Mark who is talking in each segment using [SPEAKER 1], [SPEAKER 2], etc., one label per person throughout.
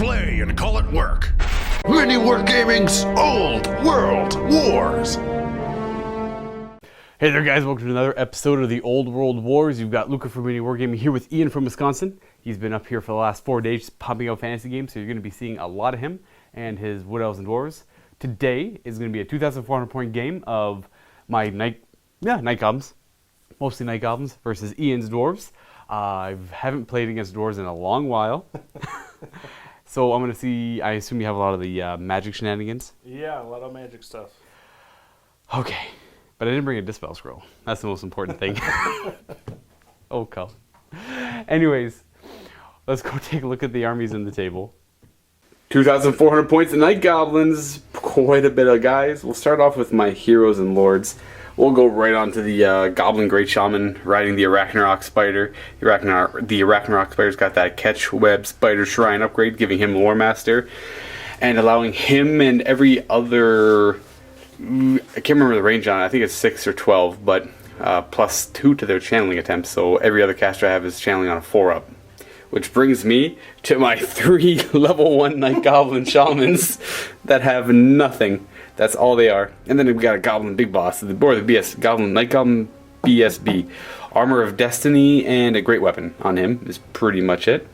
[SPEAKER 1] play and call it work. MiniWarGaming's Old World Wars.
[SPEAKER 2] Hey there guys, welcome to another episode of the Old World Wars. You've got Luka from MiniWarGaming here with Ian from Wisconsin. He's been up here for the last 4 days pumping out fantasy games, so you're going to be seeing a lot of him and his Wood Elves and Dwarves. Today is going to be a 2,400 point game of my Night Goblins, mostly Night Goblins, versus Ian's Dwarves. I haven't played against Dwarves in a long while. So I'm going to see, I assume you have a lot of the magic shenanigans?
[SPEAKER 3] Yeah, a lot of magic stuff.
[SPEAKER 2] Okay, but I didn't bring a Dispel Scroll. That's the most important thing. Oh, Colin. Anyways, let's go take a look at the armies in the table. 2,400 points of Night Goblins, quite a bit of guys. We'll start off with my heroes and lords. We'll go right on to the Goblin Great Shaman riding the Arachnarok Spider. The Arachnarok Spider's got that Catch Web Spider Shrine upgrade, giving him Lore Master, and allowing him and every other, I can't remember the range on it, I think it's 6 or 12, but +2 to their channeling attempts, so every other caster I have is channeling on a 4-up. Which brings me to my 3 level 1 Night Goblin Shamans that have nothing. That's all they are. And then we've got a Goblin Big Boss, or the Night Goblin BSB. Armor of Destiny and a Great Weapon on him is pretty much it.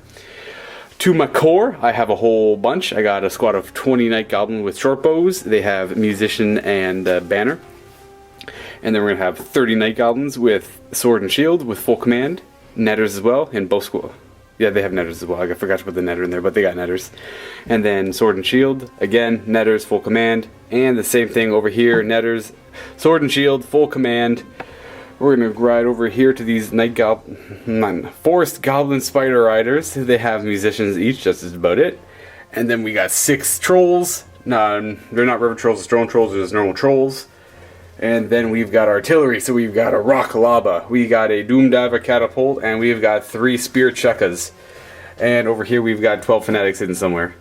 [SPEAKER 2] To my core, I have a whole bunch. I got a squad of 20 Night Goblin with short bows. They have Musician and Banner. And then we're going to have 30 Night Goblins with Sword and Shield with full command. Netters as well, and both squad. Yeah, they have netters as well. I forgot to put the netter in there, but they got netters. And then Sword and Shield, again, netters, full command. And the same thing over here, netters, Sword and Shield, full command. We're going to ride over here to these Forest Goblin Spider Riders. They have musicians each, just as about it. And then we got 6 trolls. No, they're not river trolls, it's drone trolls, they're just normal trolls. And then we've got artillery, so we've got a Rock Lava, we got a Doomdiver Catapult, and we've got 3 Spear Chukkas. And over here we've got 12 Fanatics hidden somewhere.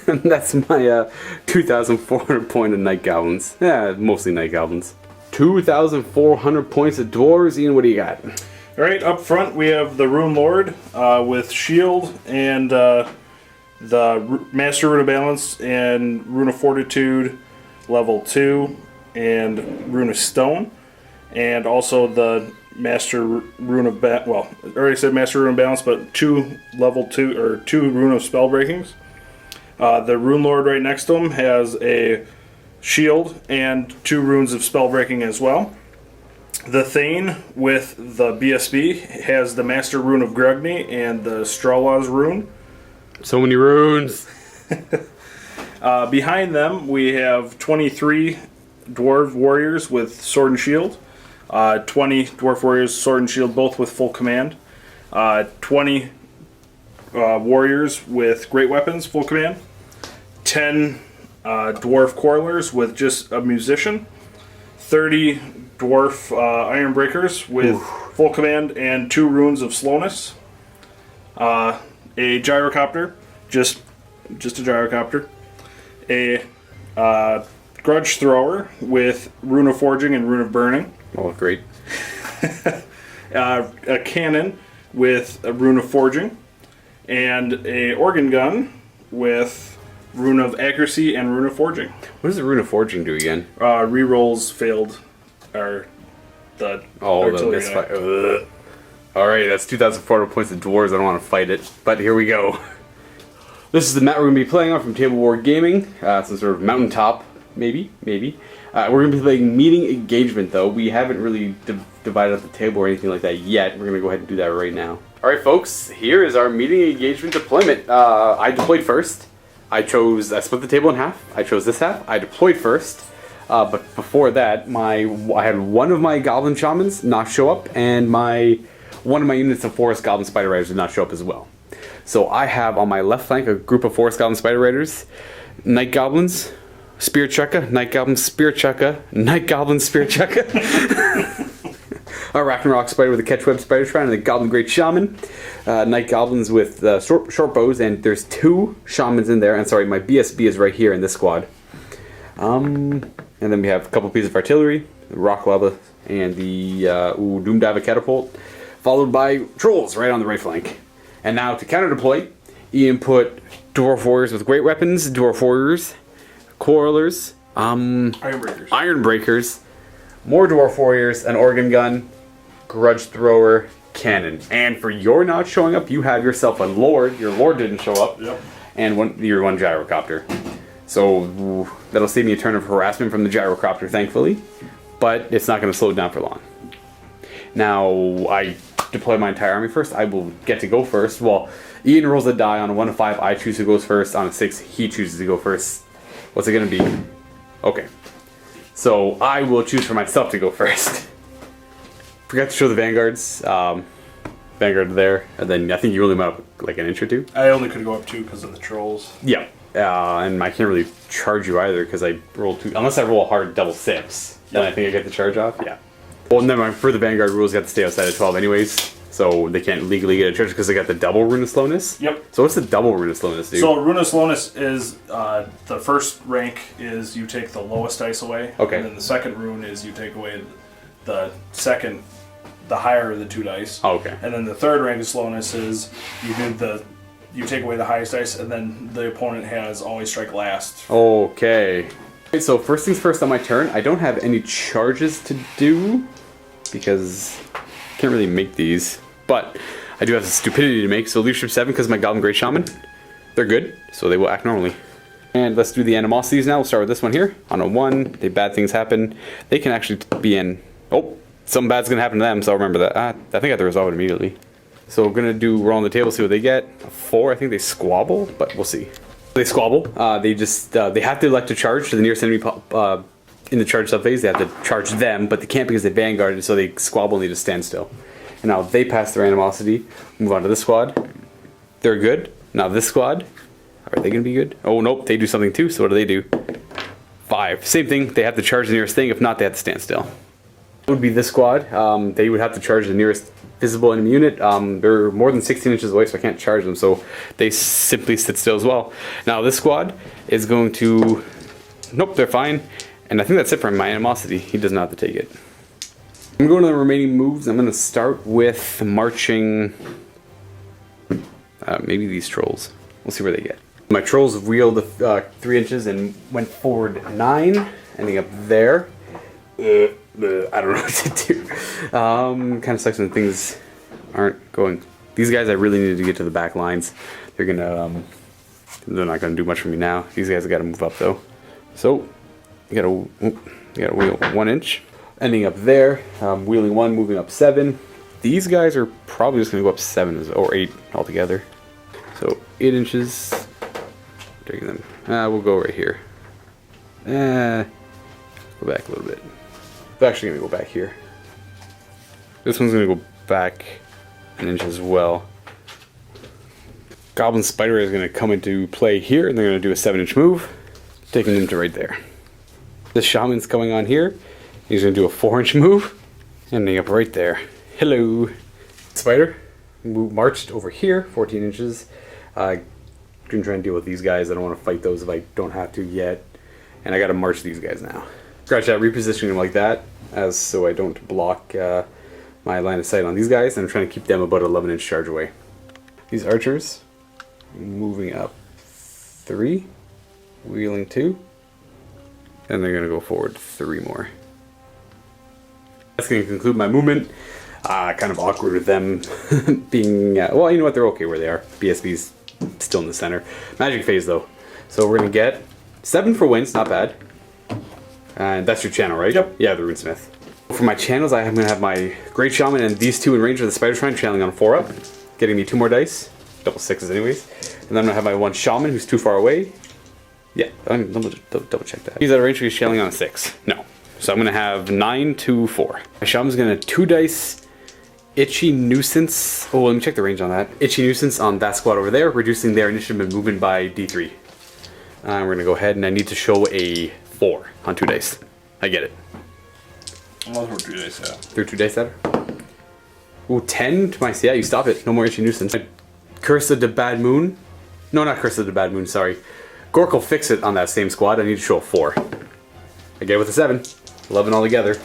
[SPEAKER 2] And that's my 2,400 point of Night Goblins. Yeah, mostly Night Goblins. 2,400 points of Dwarves. Ian, what do you got?
[SPEAKER 3] Alright, up front we have the Rune Lord with Shield and the Master Rune of Balance and Rune of Fortitude level 2. And Rune of Stone, and also the Master Rune of I already said Master Rune of Balance, but 2 level 2 or 2 Rune of Spell Breakings. The Rune Lord right next to him has a shield and 2 runes of spell breaking as well. The Thane with the BSB has the Master Rune of Grugny and the Strawlaws rune.
[SPEAKER 2] So many runes.
[SPEAKER 3] Behind them we have 23 Dwarf Warriors with Sword and Shield, 20 Dwarf Warriors, Sword and Shield, both with full command, 20 Warriors with Great Weapons, full command, 10 Dwarf Coilers with just a Musician, 30 Dwarf Iron Breakers with full command and 2 runes of Slowness, a Gyrocopter, just a Gyrocopter, a Grudge Thrower with Rune of Forging and Rune of Burning.
[SPEAKER 2] Oh, great.
[SPEAKER 3] A Cannon with a Rune of Forging. And a Organ Gun with Rune of Accuracy and Rune of Forging.
[SPEAKER 2] What does the Rune of Forging do again?
[SPEAKER 3] Rerolls failed are the artillery.
[SPEAKER 2] The Alright, that's 2,400 points of Dwarves. I don't want to fight it, but here we go. This is the map we're going to be playing on from MiniWarGaming. Some sort of mountaintop. Maybe. We're going to be playing Meeting Engagement, though. We haven't really divided up the table or anything like that yet. We're going to go ahead and do that right now. Alright, folks. Here is our Meeting Engagement deployment. I deployed first. I split the table in half. I chose this half. I deployed first. But before that, I had one of my Goblin Shamans not show up, and one of my units of Forest Goblin Spider Riders did not show up as well. So I have on my left flank a group of Forest Goblin Spider Riders, Night Goblins, Spear Chukka, Night Goblin, Spear Chukka, Night Goblin, Spear Chukka. Arachnarok Spider with a Catch Web Spider Shrine, and the Goblin Great Shaman. Night Goblins with short bows, and there's 2 Shamans in there. And sorry, my BSB is right here in this squad. And then we have a couple pieces of artillery, the Rock Lava, and the Doomdiver Catapult, followed by Trolls right on the right flank. And now to counter deploy, Ian put Dwarf Warriors with great weapons, Dwarf Warriors, Quarrelers, Iron Breakers, more Dwarf Warriors, an Organ Gun, Grudge Thrower, Cannon. And for your not showing up, you have yourself a Lord. Your Lord didn't show up.
[SPEAKER 3] Yep.
[SPEAKER 2] And your one Gyrocopter. So that'll save me a turn of harassment from the Gyrocopter, thankfully. But it's not going to slow it down for long. Now, I deploy my entire army first. I will get to go first. Well, Ian rolls a die. On a 1 to 5, I choose who goes first. On a 6, he chooses to go first. What's it going to be? Okay. So I will choose for myself to go first. Forgot to show the Vanguards. Vanguard there. And then I think you only went up like an inch or two.
[SPEAKER 3] I only could go up 2 because of the trolls.
[SPEAKER 2] Yeah. And I can't really charge you either because I roll 2. Unless I roll a hard double 6. Then I think I get the charge off. Yeah. Well, never mind. For the Vanguard rules, you have to stay outside of 12 anyways. So they can't legally get a charge because they got the double Rune of Slowness.
[SPEAKER 3] Yep.
[SPEAKER 2] So what's the double Rune of Slowness, dude?
[SPEAKER 3] So Rune of Slowness is the first rank is you take the lowest dice away.
[SPEAKER 2] Okay.
[SPEAKER 3] And then the second rune is you take away the higher of the 2 dice.
[SPEAKER 2] Oh, okay.
[SPEAKER 3] And then the third rank of slowness is you take away the highest dice, and then the opponent has always strike last.
[SPEAKER 2] Okay. Okay, so first things first on my turn, I don't have any charges to do because I can't really make these, but I do have the stupidity to make. So leadership 7 because my Goblin Great Shaman, they're good, so they will act normally. And let's do the animosities now. We'll start with this one here. On a 1, bad things happen. They can actually be in. Oh, something bad's gonna happen to them, so I'll remember that. I think I have to resolve it immediately. So we're gonna do roll on the table, see what they get. A 4, I think they squabble, but we'll see. They squabble. They have to elect to charge to the nearest enemy in the charge subphase. They have to charge them, but they can't because they vanguarded, so they squabble and they just stand still. And now they pass their animosity. Move on to this squad. They're good. Now this squad, are they gonna be good? Oh nope, they do something too. So what do? 5. Same thing. They have to charge the nearest thing. If not, they have to stand still. Would be this squad. They would have to charge the nearest visible enemy unit. They're more than 16 inches away, so I can't charge them, so they simply sit still as well. Now this squad is going to... Nope, they're fine. And I think that's it for my animosity. He does not have to take it. I'm going to the remaining moves. I'm going to start with marching... maybe these trolls. We'll see where they get. My trolls wheeled 3 inches and went forward 9, ending up there. I don't know what to do. Kind of sucks when things aren't going. These guys I really need to get to the back lines. They're not gonna do much for me now. These guys have got to move up though. So you gotta wheel 1 inch, ending up there. Wheeling 1, moving up 7. These guys are probably just gonna go up 7 or 8 altogether. So 8 inches. Taking them. We'll go right here. Go back a little bit. They're actually gonna go back here. This one's gonna go back an inch as well. Goblin Spider is gonna come into play here, and they're gonna do a 7-inch move, taking them to right there. The Shaman's coming on here. He's gonna do a 4-inch move, ending up right there. Hello. Spider marched over here, 14 inches. I'm gonna try and deal with these guys. I don't want to fight those if I don't have to yet, and I gotta march these guys now. Scratch that, repositioning them like that, so I don't block my line of sight on these guys, and I'm trying to keep them about 11-inch charge away. These archers, moving up 3, wheeling 2, and they're going to go forward 3 more. That's going to conclude my movement. Kind of awkward with them being, well, you know what, they're okay where they are. BSB's still in the center. Magic phase though. So we're going to get 7 for wins, not bad. And that's your channel, right? Yep. Yeah, the Runesmith. For my channels, I'm going to have my Great Shaman and these 2 in range of the Spider Shrine, channeling on 4 up, getting me 2 more dice, double 6s anyways. And then I'm going to have my 1 Shaman who's too far away. Yeah, I'm going to double check that. He's out of range, he's channeling on a 6. No. So I'm going to have 9 to 4. My Shaman's going to 2 dice, Itchy Nuisance. Oh, let me check the range on that. Itchy Nuisance on that squad over there, reducing their initiative and movement by D3. We're going to go ahead and I need to show a 4 on 2 dice. I get it.
[SPEAKER 3] Well, through 2 dice, yeah.
[SPEAKER 2] Through 2 dice, that? Ooh, 10 to my... Yeah, you stop it. No more Itchy Nuisance. Curse of the Bad Moon. No, not Curse of the Bad Moon, sorry. Gork will fix it on that same squad. I need to show a 4. I get it with a 7. 11 altogether.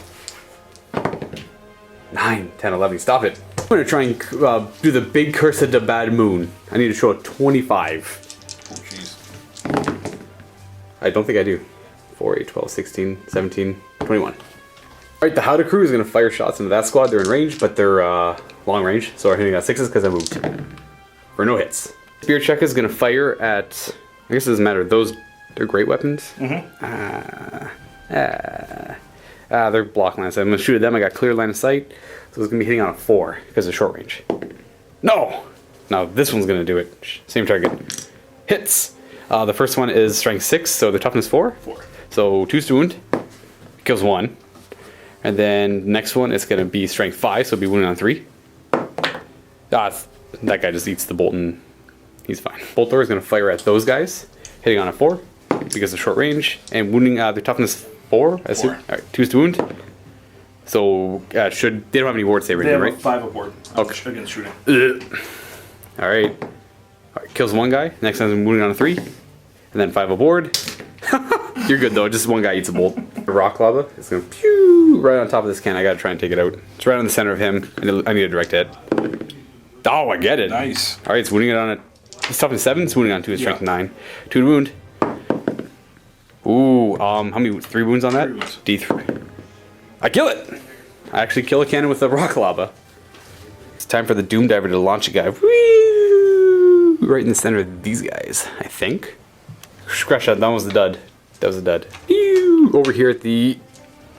[SPEAKER 2] 9, 10, 11. Stop it. I'm gonna try and do the big curse of the bad moon. I need to show a 25.
[SPEAKER 3] Oh, jeez.
[SPEAKER 2] I don't think I do. 4, 8, 12, 16, 17, 21. Alright, the Howdah crew is gonna fire shots into that squad. They're in range, but they're long range, so we're hitting at 6s because I moved. For no hits. Spear check is gonna fire at, I guess it doesn't matter, those, they're great weapons. They're block lines. I'm gonna shoot at them. I got clear line of sight, so it's gonna be hitting on a 4 because of short range. No! Now this one's gonna do it. Same target. Hits! The first one is strength 6, so the toughness 4.
[SPEAKER 3] 4.
[SPEAKER 2] So 2 to wound. Kills 1. And then next one is gonna be strength 5, so it'll be wounded on 3. That guy just eats the bolt and he's fine. Bolt thrower is gonna fire at those guys, hitting on a 4 because of short range, and wounding their toughness 4. I assume.
[SPEAKER 3] 4.
[SPEAKER 2] Alright, 2 to wound. So they don't have any ward save
[SPEAKER 3] They have
[SPEAKER 2] right?
[SPEAKER 3] a 5 aboard.
[SPEAKER 2] Okay.
[SPEAKER 3] Against shooting.
[SPEAKER 2] Alright. Kills one guy. Next time I'm wounding on a 3. And then 5 aboard. You're good though, just one guy eats a bolt. The rock lava is gonna pew right on top of this can. I gotta try and take it out. It's right on the center of him. I need a direct hit. Oh, I get it.
[SPEAKER 3] Nice.
[SPEAKER 2] Alright, it's wounding it on a. It's toughness 7, it's wounding on 2, it's strength 9. 2 to wound. Ooh, how many? 3 wounds on that?
[SPEAKER 3] 3 wounds.
[SPEAKER 2] D3. I kill it! I actually kill a cannon with the rock lava. It's time for the Doom Diver to launch a guy. Whee! Right in the center of these guys, I think. Scratch that, that was the dud. That was a dud. Ew. Over here at the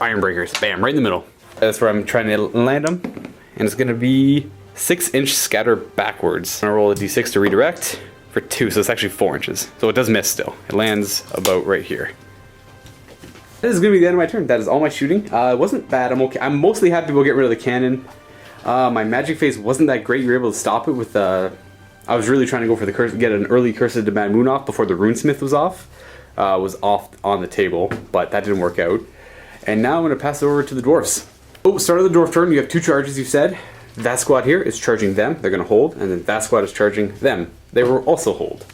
[SPEAKER 2] Iron Breakers. Bam, right in the middle. That's where I'm trying to land them. And it's gonna be 6-inch scatter backwards. I'm gonna roll a d6 to redirect for 2, so it's actually 4 inches. So it does miss still. It lands about right here. This is gonna be the end of my turn. That is all my shooting. It wasn't bad, I'm okay. I'm mostly happy we'll get rid of the cannon. My magic phase wasn't that great. You were able to stop it with I was really trying to go for the curse, get an early Curse of the Bad Moon off before the Runesmith was off on the table, but that didn't work out. And now I'm gonna pass it over to the Dwarves. Oh, start of the Dwarf turn, you have 2 charges, you said. That squad here is charging them, they're gonna hold, and then that squad is charging them. They will also hold.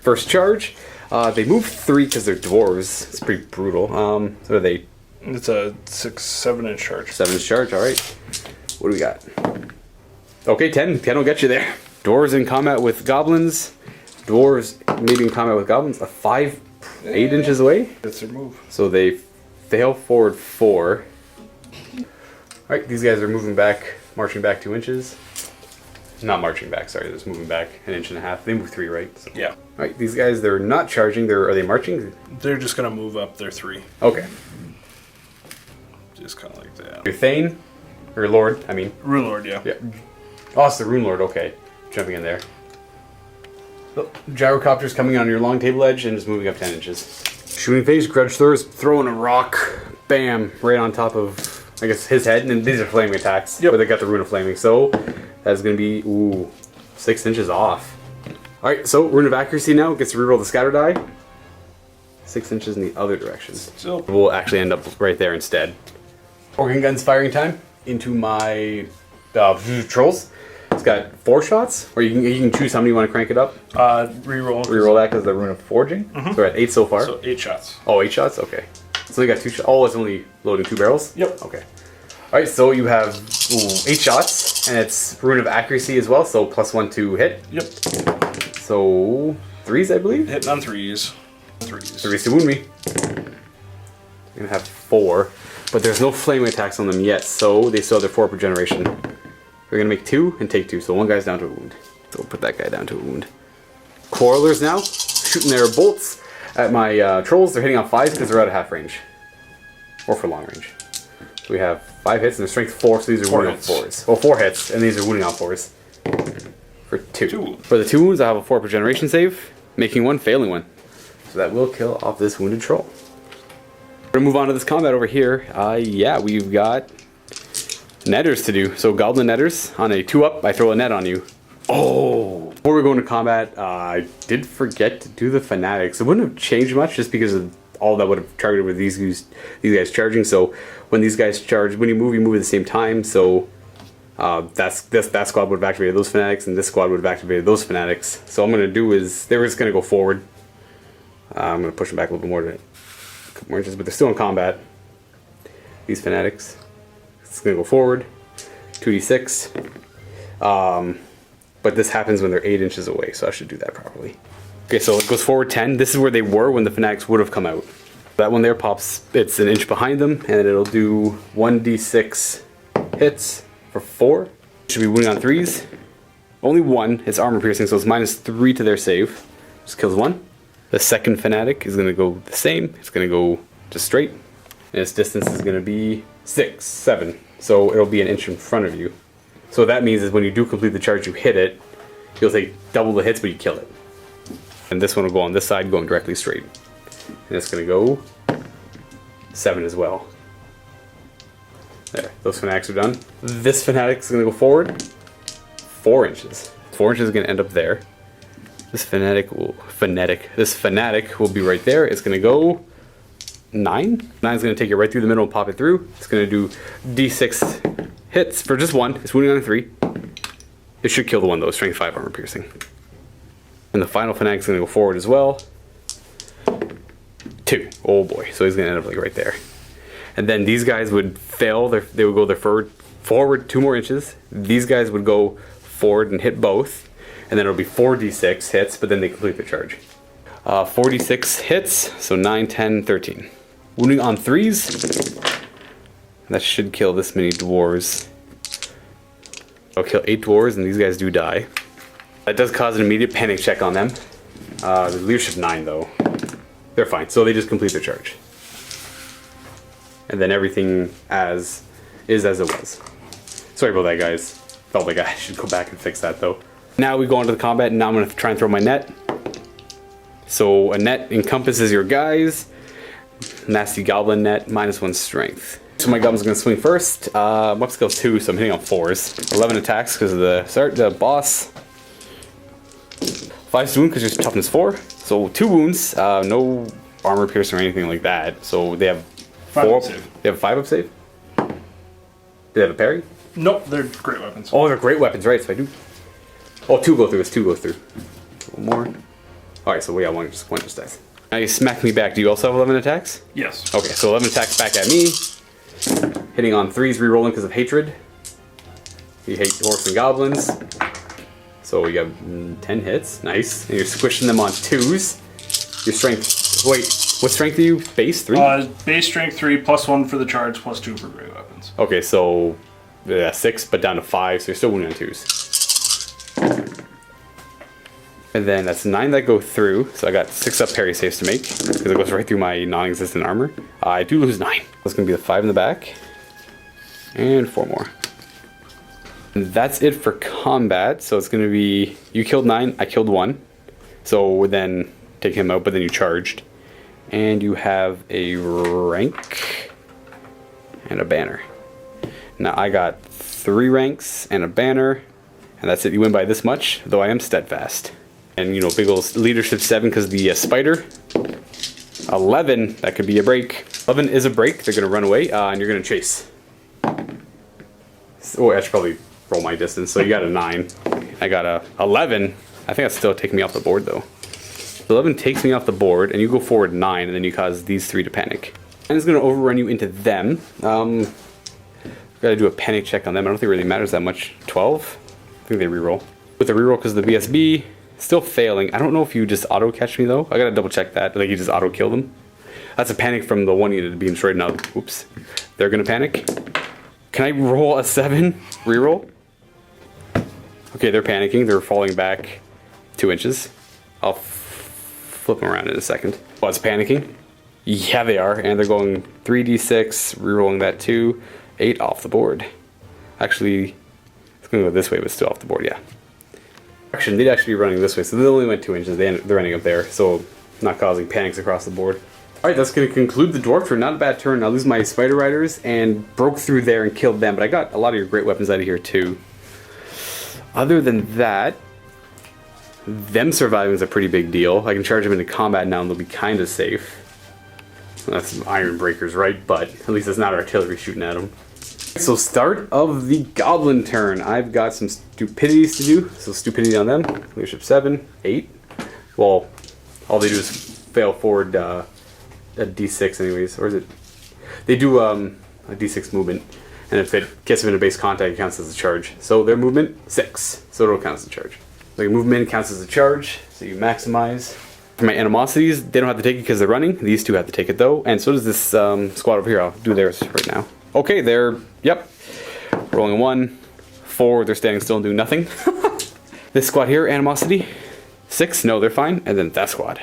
[SPEAKER 2] First charge, they move 3 because they're Dwarves. It's pretty brutal. So are they?
[SPEAKER 3] It's a 7-inch charge.
[SPEAKER 2] 7-inch charge, alright. What do we got? Okay, 10. 10 will get you there. Dwarves in combat with Goblins. Dwarves maybe in combat with Goblins. A 5, 8 inches away.
[SPEAKER 3] That's their move.
[SPEAKER 2] So they fail forward 4. Alright, these guys are moving back, marching back 2 inches. Not marching back, sorry, they're just moving back 1.5 inches. They move 3, right? So.
[SPEAKER 3] Yeah.
[SPEAKER 2] Alright, these guys, they're not charging. Are they marching?
[SPEAKER 3] They're just gonna move up their 3.
[SPEAKER 2] Okay.
[SPEAKER 3] Just kind of like that.
[SPEAKER 2] Your Thane, or Lord, I mean.
[SPEAKER 3] Rune Lord, yeah.
[SPEAKER 2] Yeah. Oh, it's the Rune Lord, okay. Jumping in there. Oh, gyrocopters coming on your long table edge and just moving up 10 inches. Shooting phase, Grudge Thrower's throwing a rock, bam, right on top of, I guess, his head. And these are flaming attacks, but they got the Rune of Flaming. So that's going to be, ooh, 6 inches off. Alright, so Rune of Accuracy now gets to reroll the scatter die. 6 inches in the other direction.
[SPEAKER 3] Still.
[SPEAKER 2] We'll actually end up right there instead. Organ guns firing time into my trolls. It's got 4 shots, or you can choose how many you want to crank it up.
[SPEAKER 3] Reroll.
[SPEAKER 2] Reroll that because of the Rune of Forging. So we're at 8 so far.
[SPEAKER 3] So 8 shots.
[SPEAKER 2] Oh, 8 shots? Okay. So you got 2 shots. Oh, it's only loading 2 barrels?
[SPEAKER 3] Yep.
[SPEAKER 2] Okay. Alright, so you have 8 shots, and it's Rune of Accuracy as well, so +1 to hit.
[SPEAKER 3] Yep.
[SPEAKER 2] So 3s, I believe?
[SPEAKER 3] Hitting on 3s. 3s.
[SPEAKER 2] 3s to wound me. I'm gonna have 4, but there's no flaming attacks on them yet, so they still have their 4 per generation. We're gonna make 2 and take 2, so 1 guy's down to a wound. So we'll put that guy down to a wound. Quarrelers now, shooting their bolts at my trolls. They're hitting on 5 because they're out of half range. Or for long range. So we have 5 hits and they're strength 4, so these are wounding on 4s. Well, 4 hits, and these are wounding on 4s. For 2.
[SPEAKER 3] 2.
[SPEAKER 2] For the 2 wounds, I have a 4 per generation save, making 1, failing 1. So that will kill off this wounded troll. We're gonna move on to this combat over here. Yeah, we've got netters to do. So Goblin netters, on a 2-up, I throw a net on you. Oh! Before we go into combat, I did forget to do the fanatics. It wouldn't have changed much just because of all that would have targeted with these guys charging. So when these guys charge, when you move at the same time. So that squad would have activated those fanatics, and this squad would have activated those fanatics. So what I'm gonna do is they were just gonna go forward. I'm gonna push them back a little bit more, a couple more inches, but they're still in combat. These fanatics. It's gonna go forward. 2d6. But this happens when they're 8 inches away, so I should do that properly. Okay, so it goes forward 10. This is where they were when the fanatics would have come out. That one there pops, it's an inch behind them, and it'll do 1d6 hits for 4. Should be wounding on 3s. Only 1, it's armor piercing, so it's -3 to their save. Just kills 1. The second fanatic is going to go the same. It's going to go just straight. And its distance is going to be 6, 7. So it'll be an inch in front of you. So what that means is when you do complete the charge, you hit it. You'll take double the hits, but you kill it. And this one will go on this side, going directly straight. And it's going to go 7 as well. There, those fanatics are done. This fanatic is going to go forward 4 inches. 4 inches is going to end up there. This fanatic will be right there. It's going to go 9. 9 is going to take it right through the middle and pop it through. It's going to do d6 hits for just 1. It's wounding on a 3. It should kill the one though, strength 5 armor piercing. And the final fanatic is going to go forward as well. 2. Oh boy, so he's going to end up like right there. And then these guys would fail. They would go their forward 2 more inches. These guys would go forward and hit both. And then it'll be 4d6 hits, but then they complete their charge. 4d6 hits, so 9, 10, 13. Wounding on 3s. That should kill this many dwarves. I'll kill 8 dwarves, and these guys do die. That does cause an immediate panic check on them. The leadership 9, though. They're fine, so they just complete their charge. And then everything as it was. Sorry about that, guys. Felt like I should go back and fix that, though. Now we go on to the combat, and now I'm going to try and throw my net. So a net encompasses your guys. Nasty goblin net, -1 strength. So my goblin's going to swing first. Up skills 2, so I'm hitting on 4s. 11 attacks because of the boss. 5 wound because your toughness 4. So 2 wounds, no armor piercing or anything like that. So they have 4. They have 5 up save. Do they have a parry?
[SPEAKER 3] Nope, they're great weapons.
[SPEAKER 2] Oh, they're great weapons, right? So I do. Oh, 2 go through. It's 2 go through. One more. All right, so we got one just dies. Now you smack me back. Do you also have 11 attacks?
[SPEAKER 3] Yes.
[SPEAKER 2] Okay, so 11 attacks back at me. Hitting on 3s, rerolling because of hatred. You hate orcs and goblins. So we got 10 hits. Nice. And you're squishing them on 2s. Your strength. Wait, what strength are you? Base 3?
[SPEAKER 3] Base strength 3, +1 for the charge, +2 for great weapons.
[SPEAKER 2] Okay, so 6, but down to 5, so you're still wounding on 2s. And then that's 9 that go through, so I got 6 up parry saves to make, because it goes right through my non-existent armor. I do lose 9. That's going to be the 5 in the back, and 4 more. And that's it for combat, so it's going to be, you killed 9, I killed 1. So then take him out, but then you charged. And you have a rank and a banner. Now I got 3 ranks and a banner, and that's it. You win by this much, though I am steadfast. And, you know, big old leadership 7 because the spider. 11, that could be a break. 11 is a break. They're going to run away, and you're going to chase. Oh, I should probably roll my distance. So you got a 9. I got a 11. I think that's still taking me off the board, though. 11 takes me off the board, and you go forward 9, and then you cause these 3 to panic. And it's going to overrun you into them. Got to do a panic check on them. I don't think it really matters that much. 12? I think they reroll. With the reroll because of the BSB. Still failing. I don't know if you just auto catch me though. I gotta double check that. Like you just auto kill them. That's a panic from the one unit being destroyed now. Oops. They're gonna panic. Can I roll a 7? Reroll? Okay, they're panicking. They're falling back 2 inches. I'll flip them around in a second. Oh, it's panicking? Yeah, they are. And they're going 3d6, rerolling that 2. 8 off the board. Actually, it's gonna go this way, but still off the board, yeah. They'd actually be running this way, so they only went 2 inches. They're ending up there, so not causing panics across the board. Alright, that's going to conclude the dwarf turn. Not a bad turn. I lose my spider riders and broke through there and killed them, but I got a lot of your great weapons out of here too. Other than that, them surviving is a pretty big deal. I can charge them into combat now and they'll be kind of safe. Well, that's some iron breakers, right? But at least it's not artillery shooting at them. So start of the goblin turn. I've got some stupidities to do. So stupidity on them. Leadership 7, 8. Well, all they do is fail forward a d6 anyways. Or is it? They do a d6 movement. And if it gets them into base contact, it counts as a charge. So their movement, 6. So it'll count as a charge. So your movement counts as a charge, so you maximize. For my animosities, they don't have to take it because they're running. These two have to take it though. And so does this squad over here. I'll do theirs right now. Okay, they're, yep. Rolling 1, 4, they're standing still and doing nothing. This squad here, animosity, 6, no, they're fine. And then that squad.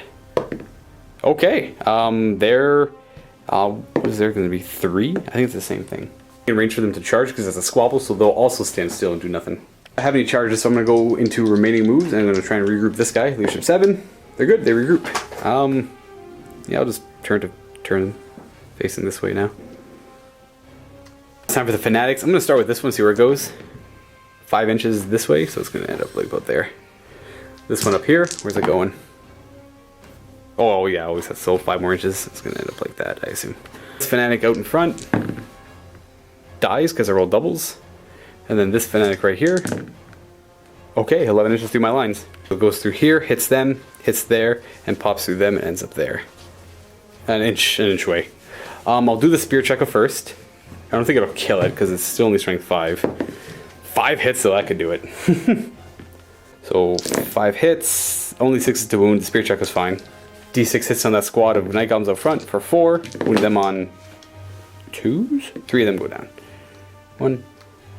[SPEAKER 2] Okay, they're, what is there going to be, 3? I think it's the same thing. In range for them to charge because it's a squabble, so they'll also stand still and do nothing. I have any charges, so I'm going to go into remaining moves, and I'm going to try and regroup this guy, leadership 7. They're good, they regroup. Yeah, I'll just turn facing this way now. It's time for the fanatics. I'm going to start with this one, see where it goes. 5 inches this way, so it's going to end up like about there. This one up here, where's it going? Oh yeah, always has so 5 more inches. It's going to end up like that, I assume. This fanatic out in front dies because I rolled doubles. And then this fanatic right here. Okay, 11 inches through my lines. So it goes through here, hits them, hits there, and pops through them and ends up there. An inch away. I'll do the spear checker first. I don't think it'll kill it because it's still only strength 5. 5 hits, so that could do it. So 5 hits, only 6 to wound. The spear check was fine. D6 hits on that squad of night goblins up front for 4. Wound them on 2s. 3 of them go down. 1,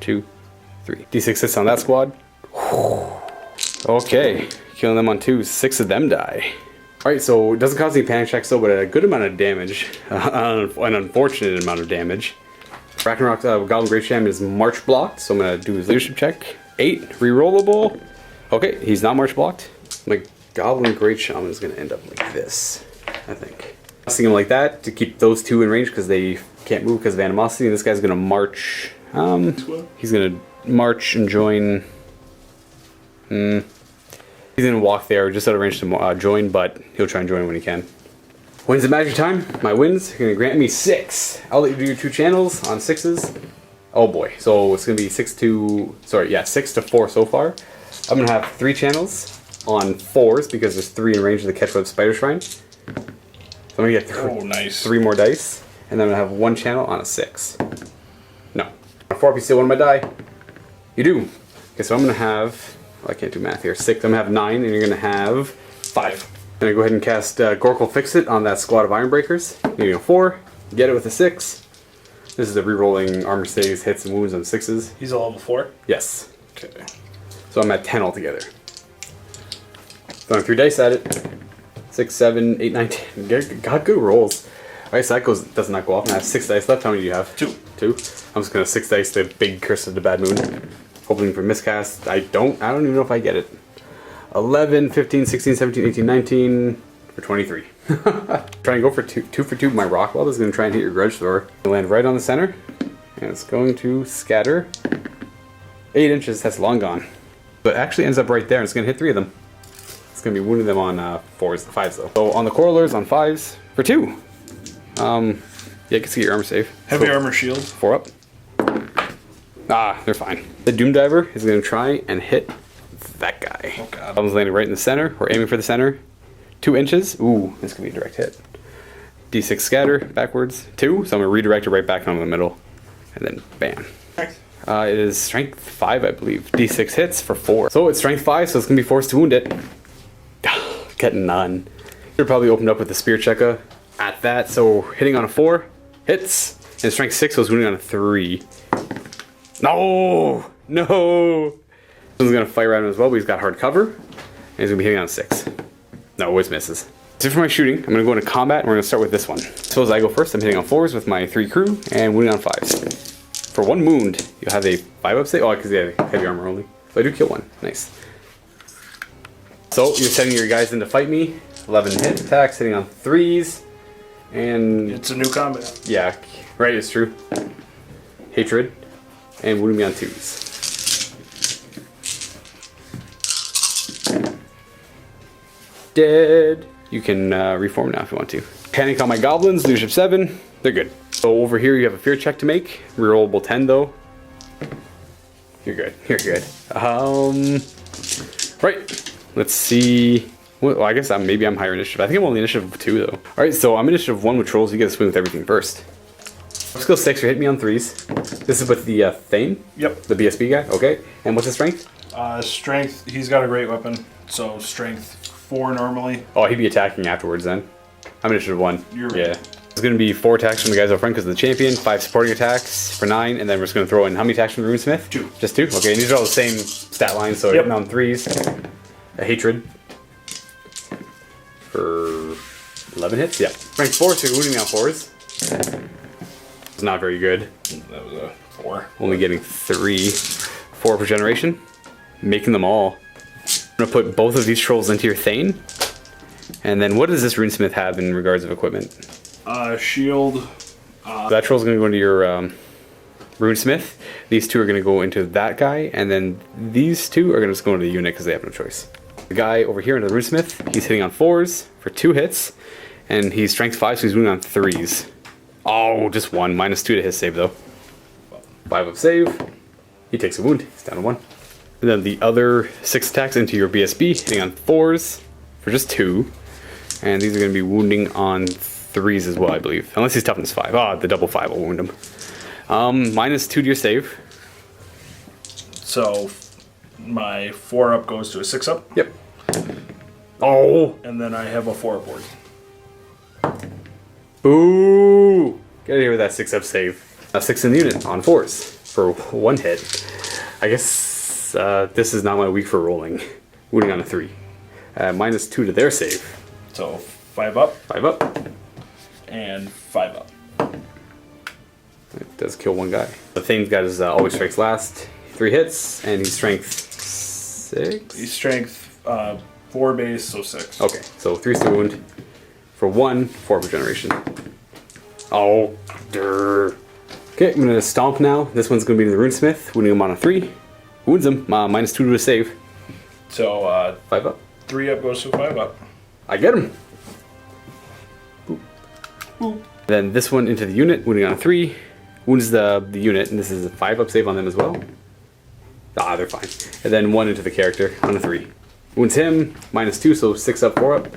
[SPEAKER 2] 2, 3. D6 hits on that squad. Okay, killing them on 2s. 6 of them die. Alright, so it doesn't cause any panic checks though, but a good amount of damage. An unfortunate amount of damage. Ragnarok Goblin Great Shaman is march blocked, so I'm going to do his leadership check. 8, rerollable. Okay, he's not march blocked. My Goblin Great Shaman is going to end up like this, I think. Casting him like that to keep those 2 in range because they can't move because of animosity. And this guy's going to march. He's going to march and join. He's going to walk there just out of range to join, but he'll try and join when he can. Wins at magic time. My wins are going to grant me 6. I'll let you do your 2 channels on 6s. Oh boy, so it's going to be 6 to 4 so far. I'm going to have 3 channels on 4s because there's 3 in range of the Catchweb Spider Shrine. So I'm going to get 3 more dice. And then I'm going to have 1 channel on a 6. No. On a 4, if you steal one of my die, you do. Okay, so I'm going to have, I can't do math here, 6. I'm going to have 9, and you're going to have 5. I'm going to go ahead and cast Gorkle Fix-It on that squad of Ironbreakers. Needing a 4, get it with a 6. This is the re-rolling armor saves, hits, and wounds on 6s.
[SPEAKER 3] He's a level 4?
[SPEAKER 2] Yes.
[SPEAKER 3] Okay.
[SPEAKER 2] So I'm at 10 altogether. Throwing 3 dice at it. 6, 7, 8, 9, 10. Got good rolls. Alright, so that does not go off. And I have 6 dice left. How many do you have? 2. 2? I'm just going to 6 dice the big Curse of the Bad Moon. Hoping for miscast. I don't even know if I get it. 11, 15, 16, 17, 18, 19, for 23. Try and go for 2 for 2. My rock weld is going to try and hit your grudge thrower. It'll land right on the center. And it's going to scatter. 8 inches, that's long gone. But it actually ends up right there and it's going to hit 3 of them. It's going to be wounding them on 5s though. So on the Coralers on 5s for 2. Yeah, you can see your armor save.
[SPEAKER 3] Heavy armor shield.
[SPEAKER 2] 4 up. Ah, they're fine. The Doom Diver is going to try and hit that guy.
[SPEAKER 3] Oh god.
[SPEAKER 2] Goblins landing right in the center. We're aiming for the center. 2 inches. Ooh, this could be a direct hit. D6 scatter backwards. 2. So I'm going to redirect it right back on the middle. And then bam. It is strength 5, I believe. D6 hits for 4. So it's strength 5, so it's going to be forced to wound it. Getting none. Should probably opened up with the spear checker at that. So hitting on a 4 hits. And strength 6 was wounding on a 3. No! No! This is going to fight around him as well, but he's got hard cover. And he's going to be hitting on a 6. No, always misses. So for my shooting, I'm going to go into combat and we're going to start with this one. So as I go first, I'm hitting on 4s with my 3 crew and wounding on 5s. For 1 wound, you'll have a 5-up save. Oh, because you have heavy armor only. So I do kill 1. Nice. So you're setting your guys in to fight me. 11 hit attacks, hitting on 3s. And
[SPEAKER 3] it's a new combat.
[SPEAKER 2] Yeah, right, it's true. Hatred. And wounding me on 2s. Dead. You can reform now if you want to. Panic on my goblins, leadership 7. They're good. So over here you have a fear check to make. Rerollable 10 though. You're good. You're good. Right. Let's see. Well, I guess maybe I'm higher initiative. I think I'm only initiative 2 though. Alright, so I'm initiative 1 with trolls. You get to swing with everything first. Skill 6, you're hitting me on 3s. This This is with the Thane?
[SPEAKER 3] Yep.
[SPEAKER 2] The BSB guy? Okay. And what's his strength?
[SPEAKER 3] Strength, he's got a great weapon. So strength 4 normally.
[SPEAKER 2] Oh, he'd be attacking afterwards then. How many should have won?
[SPEAKER 3] You're right.
[SPEAKER 2] Yeah. It's going to be 4 attacks from the guys up front because of the champion, 5 supporting attacks for 9, and then we're just going to throw in how many attacks from the Runesmith?
[SPEAKER 3] 2.
[SPEAKER 2] Just 2? Okay, and these are all the same stat lines, so hitting on 3s. A hatred. For 11 hits? Yeah. Rank 4, so you're wounding me on 4s. It's not very good.
[SPEAKER 3] That was a 4.
[SPEAKER 2] Only getting 3. 4 per generation. Making them all. I'm going to put both of these trolls into your Thane. And then what does this Runesmith have in regards of equipment?
[SPEAKER 3] Shield.
[SPEAKER 2] That troll's going to go into your Runesmith. These 2 are going to go into that guy. And then these 2 are going to just go into the unit because they have no choice. The guy over here into the Runesmith, he's hitting on 4s for 2 hits. And he's strength 5, so he's wounding on 3s. Oh, just 1. -2 to his save though. 5 up save. He takes a wound. He's down to 1. And then the other 6 attacks into your BSB, hitting on 4s for just 2. And these are going to be wounding on 3s as well, I believe. Unless he's toughness 5. Ah, the double 5 will wound him. -2 to your save.
[SPEAKER 3] So my 4 up goes to a 6 up.
[SPEAKER 2] Yep. Oh!
[SPEAKER 3] And then I have a 4 up board.
[SPEAKER 2] Ooh! Get out of here with that 6 up save. 6 in the unit on 4s for 1 hit. I guess this is not my week for rolling. Wounding on a 3. -2 to their save.
[SPEAKER 3] So 5 up
[SPEAKER 2] 5 up.
[SPEAKER 3] and 5 up.
[SPEAKER 2] It does kill 1 guy. The Thane's got his always strikes last. 3 hits, and he's strength 6?
[SPEAKER 3] He's strength 4 base, so 6.
[SPEAKER 2] Okay, so 3 to wound. For 1, 4 per generation. Oh, durr. Okay, I'm gonna stomp now. This one's gonna be the Runesmith, wounding him on a 3. Wounds him, -2 to his save.
[SPEAKER 3] So
[SPEAKER 2] 5 up.
[SPEAKER 3] 3 up goes to 5 up.
[SPEAKER 2] I get him. Boop. Boop. Then this one into the unit, wounding on a 3. Wounds the unit, and this is a 5 up save on them as well. Ah, they're fine. And then 1 into the character on a 3. Wounds him, -2, so 6 up, 4 up.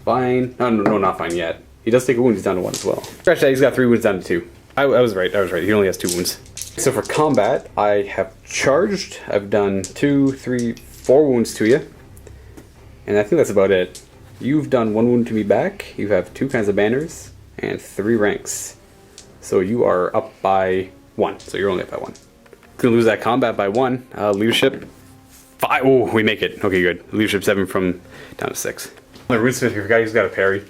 [SPEAKER 2] Fine. No, not fine yet. He does take a wound, he's down to 1 as well. Scratch that, he's got 3 wounds down to 2. I was right. He only has 2 wounds. So for combat, I have charged. I've done 2, 3, 4 wounds to you. And I think that's about it. You've done 1 wound to me back. You have 2 kinds of banners and 3 ranks. So you are up by 1. So you're only up by 1. Gonna lose that combat by 1. Leadership 5. Oh, we make it. Okay, good. Leadership 7 from down to 6. The Runesmith, you forgot he's got a parry.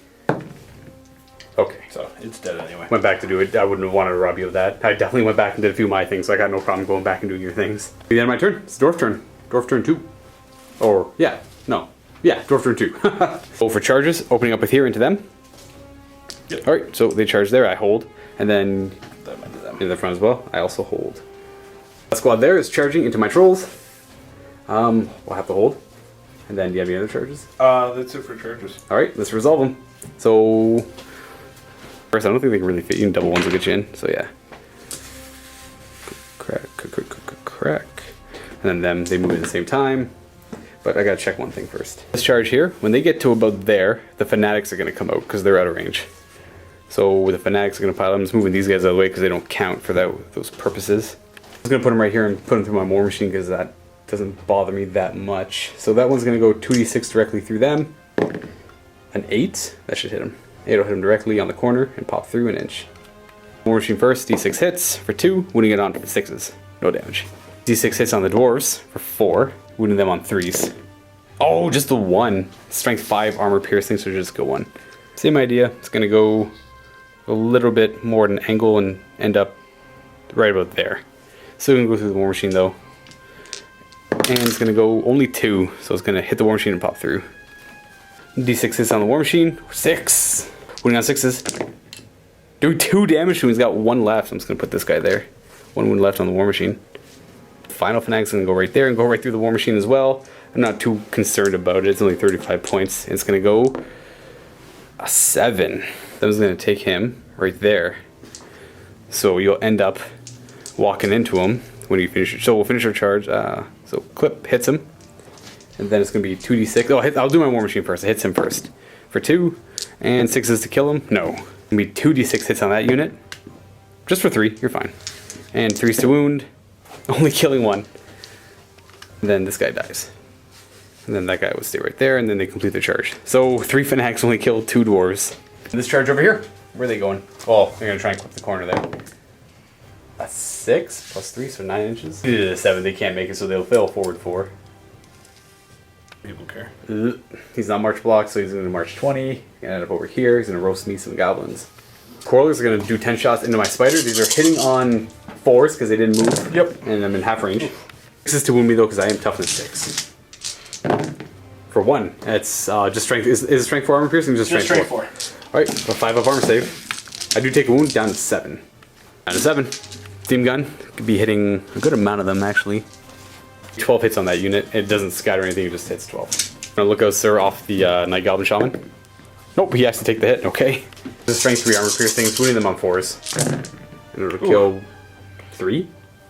[SPEAKER 2] Okay.
[SPEAKER 3] So it's dead anyway.
[SPEAKER 2] Went back to do it. I wouldn't have wanted to rob you of that. I definitely went back and did a few of my things, so I got no problem going back and doing your things. The end of my turn. It's Dwarf turn. Dwarf turn 2. Or, yeah. No. Yeah, Dwarf turn 2. Go for charges, opening up with here into them.
[SPEAKER 3] Yep.
[SPEAKER 2] Alright, so they charge there, I hold. And then
[SPEAKER 3] Them into them.
[SPEAKER 2] in the front as well, I also hold. That squad there is charging into my trolls. We'll have to hold. And then, do you have any other charges?
[SPEAKER 3] That's it for charges.
[SPEAKER 2] Alright, let's resolve them. So, first, I don't think they can really fit you in. Double ones will get you in, so yeah. Crack. And then them, they move at the same time. But I gotta check one thing first. This charge here, when they get to about there, the Fanatics are gonna come out because they're out of range. So the Fanatics are gonna pile. I'm just moving these guys out of the way because they don't count for those purposes. I'm just gonna put them right here and put them through my War Machine because that doesn't bother me that much. So that one's gonna go 2d6 directly through them. An 8, that should hit him. 8 will hit him directly on the corner and pop through an inch. War Machine first, d6 hits for 2, wounding it on 6s. No damage. d6 hits on the Dwarves for 4, wounding them on 3s. Oh, just the 1. Strength 5, armor piercing, so just go 1. Same idea. It's gonna go a little bit more at an angle and end up right about there. Still gonna go through the War Machine though. And it's gonna go only 2, so it's gonna hit the War Machine and pop through. D6 hits on the War Machine. 6. Wounding on 6s. Do 2 damage to him. He's got 1 left. I'm just gonna put this guy there. 1 wound left on the War Machine. Final Fanatic's gonna go right there and go right through the War Machine as well. I'm not too concerned about it. It's only 35 points. It's gonna go a 7. That was gonna take him right there. So you'll end up walking into him when you finish. So we'll finish our charge. So clip hits him. And then it's going to be 2d6. Oh, I'll do my War Machine first. It hits him first. For 2. And 6s to kill him. No. It's going to be 2d6 hits on that unit. Just for 3. You're fine. And 3s to wound, only killing 1. And then this guy dies. And then that guy would stay right there, and then they complete their charge. So 3 fanatics only kill 2 dwarves. And this charge over here, where are they going? Oh, they're gonna try and clip the corner there. A 6 plus 3, so 9 inches. 7, they can't make it, so they'll fail forward 4.
[SPEAKER 3] People care.
[SPEAKER 2] He's not march block, so he's gonna march 20. Gonna end up over here. He's gonna roast me some goblins. Quarrelers are gonna do 10 shots into my spider. These are hitting on 4s because they didn't move.
[SPEAKER 3] Yep.
[SPEAKER 2] And I'm in half range. 6 is to wound me though because I am toughness 6. For 1, it's just strength. Is it strength 4 armor piercing? Just strength 4. Alright, so 5 up armor save. I do take a wound down to 7. Down to 7. Steam gun could be hitting a good amount of them actually. 12 hits on that unit. It doesn't scatter anything, it just hits 12. I'm gonna look out Sir off the Night Goblin Shaman. Nope, he has to take the hit, okay. The strength 3 armor piercing, wounding them on 4s. And it'll kill 3?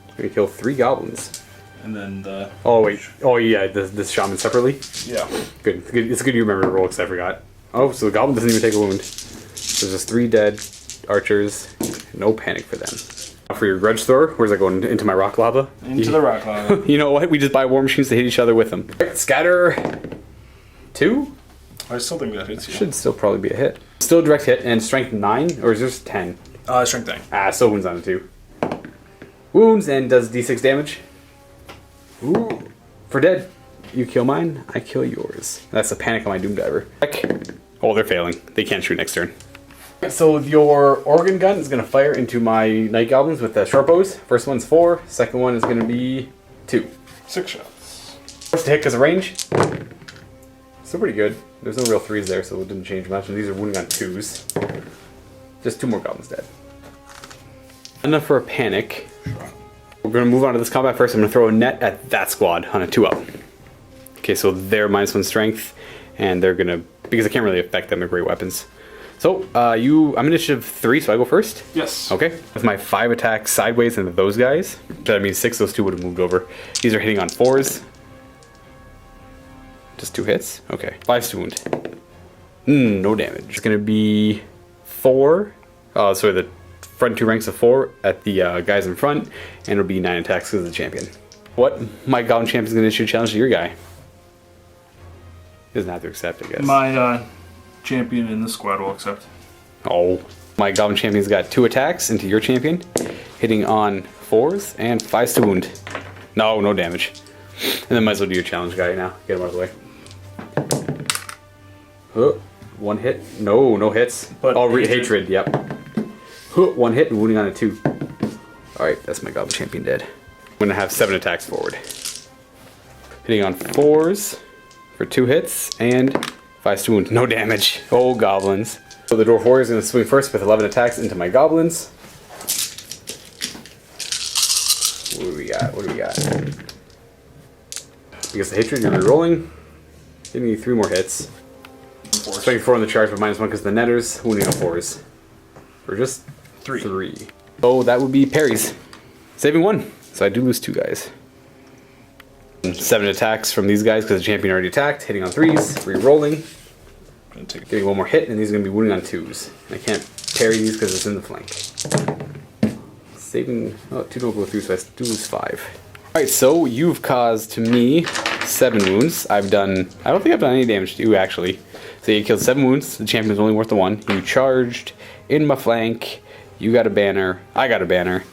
[SPEAKER 2] It's gonna kill 3 goblins.
[SPEAKER 3] And then the...
[SPEAKER 2] Oh wait, oh yeah, this shaman separately?
[SPEAKER 3] Yeah.
[SPEAKER 2] Good, it's good you remember to roll because I forgot. Oh, so the goblin doesn't even take a wound. There's just 3 dead archers, no panic for them. For your grudge thrower, where's that going? Into my rock lava?
[SPEAKER 3] Into the rock lava.
[SPEAKER 2] You know what? We just buy war machines to hit each other with them. Right, scatter 2?
[SPEAKER 3] I still think that hits you.
[SPEAKER 2] Should still probably be a hit. Still direct hit and strength 9, or is this 10?
[SPEAKER 3] Strength 9.
[SPEAKER 2] Ah, still wounds on it too. Wounds and does d6 damage. Ooh. For dead. You kill mine, I kill yours. That's the panic on my Doom Diver. Oh, they're failing. They can't shoot next turn. So your organ gun is going to fire into my Night Goblins with the short bows. First one's 4, second one is going to be 2.
[SPEAKER 3] 6 shots.
[SPEAKER 2] First to hit because of range. Still pretty good. There's no real 3s there, so it didn't change much. And these are wounding on 2s. Just 2 more goblins dead. Enough for a panic. We're going to move on to this combat first. I'm going to throw a net at that squad on a 2-up. Okay, so they're -1 strength, and they're going to, because I can't really affect them, they're great weapons. So, I'm initiative 3, so I go first?
[SPEAKER 3] Yes.
[SPEAKER 2] Okay. With my 5 attacks sideways into those guys, that means 6, those 2 would have moved over. These are hitting on 4s. Just 2 hits? Okay. 5 to wound. No damage. It's going to be 4. Sorry, the front 2 ranks of 4 at the guys in front, and it'll be 9 attacks because of the champion. What? My Goblin champion is going to issue a challenge to your guy. He doesn't have to accept, I guess.
[SPEAKER 3] My champion in the squad will accept.
[SPEAKER 2] Oh. My Goblin champion's got 2 attacks into your champion, hitting on 4s and 5s to wound. No damage. And then might as well do your challenge guy now. Get him out of the way. 1 hit. No hits.
[SPEAKER 3] But
[SPEAKER 2] hatred, yep. 1 hit and wounding on a 2. Alright, that's my Goblin champion dead. I'm going to have 7 attacks forward. Hitting on 4s for 2 hits and 5s to wound. No damage. Oh, goblins. So the Dwarf Warrior is going to swing first with 11 attacks into my goblins. What do we got? Because the hatred, you're rerolling. Giving you 3 more hits. Swing 4 on the charge, but -1 because the netters. Wounding on 4s. For just 3. Oh, that would be parries. Saving 1. So I do lose 2 guys. 7 attacks from these guys because the champion already attacked. Hitting on 3s. Rerolling. Getting 1 more hit, and these are going to be wounding on 2s. I can't parry these because it's in the flank. Saving... Oh, 2 don't go through, so I do lose 5. Alright, so you've caused to me 7 wounds. I don't think I've done any damage to you, actually. So you killed 7 wounds. The champion's only worth the 1. You charged in my flank. You got a banner. I got a banner.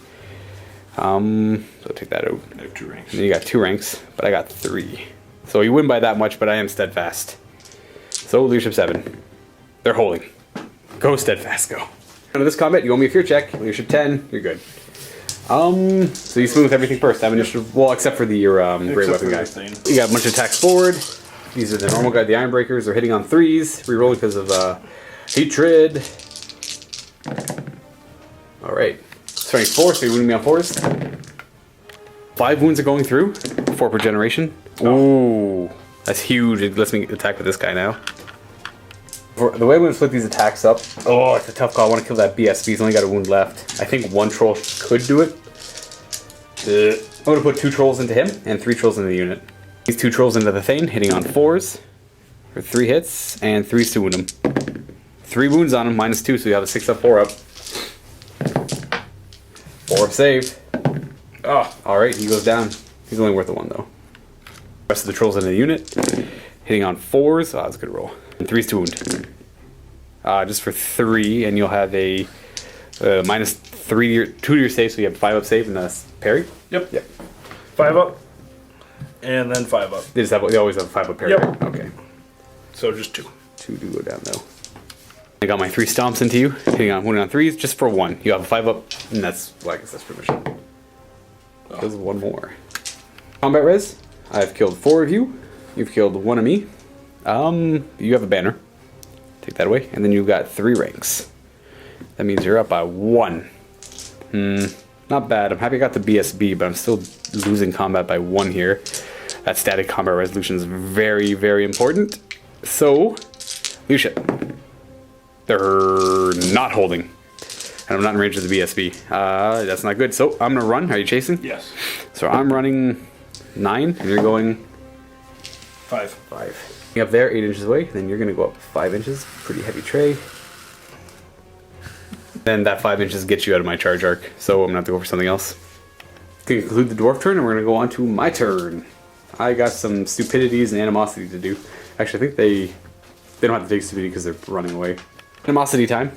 [SPEAKER 2] So take that out.
[SPEAKER 3] I have 2 ranks.
[SPEAKER 2] And you got 2 ranks, but I got 3. So you win by that much, but I am steadfast. So leadership 7. They're holding. Go steadfast, go. Into this combat, you owe me a fear check. Leadership 10, you're good. So you smooth everything first. I have initiative, well, except for your great weapon guy. You got a bunch of attacks forward. These are the normal guy, the Iron Breakers. They're hitting on 3s, rerolling because of hatred. Alright. Strength 4, so you're wounding me on 4s. 5 wounds are going through. 4 per generation. Ooh. That's huge. It lets me attack with this guy now. The way I'm going to split these attacks up... Oh, it's a tough call. I want to kill that BSB. He's only got a wound left. I think 1 troll could do it. I'm going to put 2 trolls into him and 3 trolls into the unit. These 2 trolls into the Thane, hitting on 4s for 3 hits and 3s to wound him. 3 wounds on him, -2, so you have a 6 up, 4 up. 4, save.
[SPEAKER 3] Oh,
[SPEAKER 2] Alright, he goes down. He's only worth a 1 though. Rest of the trolls in the unit. Hitting on 4s. Oh, that's a good roll. And 3s to wound. Just for 3, and you'll have a minus 3 to your, 2 to your save, so you have 5 up save and a parry.
[SPEAKER 3] Yep.
[SPEAKER 2] Yep.
[SPEAKER 3] 5 up. And then 5 up.
[SPEAKER 2] They always have a 5 up parry.
[SPEAKER 3] Yep.
[SPEAKER 2] Right? Okay.
[SPEAKER 3] So just 2.
[SPEAKER 2] 2 do go down though. I got my 3 stomps into you. Hitting on wounding on 3s just for 1. You have a 5 up, and that's, well, I guess that's pretty much it. There's 1 more. Combat res. I've killed 4 of you. You've killed 1 of me. You have a banner. Take that away. And then you've got 3 ranks. That means you're up by 1. Not bad. I'm happy I got the BSB, but I'm still losing combat by 1 here. That static combat resolution is very, very important. So, leadership. They're not holding. And I'm not in range of the BSB. That's not good. So, I'm going to run. Are you chasing?
[SPEAKER 3] Yes.
[SPEAKER 2] So, I'm running 9, and you're going
[SPEAKER 3] 5.
[SPEAKER 2] 5. Up there, 8 inches away, then you're going to go up 5 inches. Pretty heavy tray. Then that 5 inches gets you out of my charge arc, so I'm going to have to go for something else. To conclude the dwarf turn, and we're going to go on to my turn. I got some stupidities and animosity to do. Actually, I think they don't have to take stupidity because they're running away. Animosity time.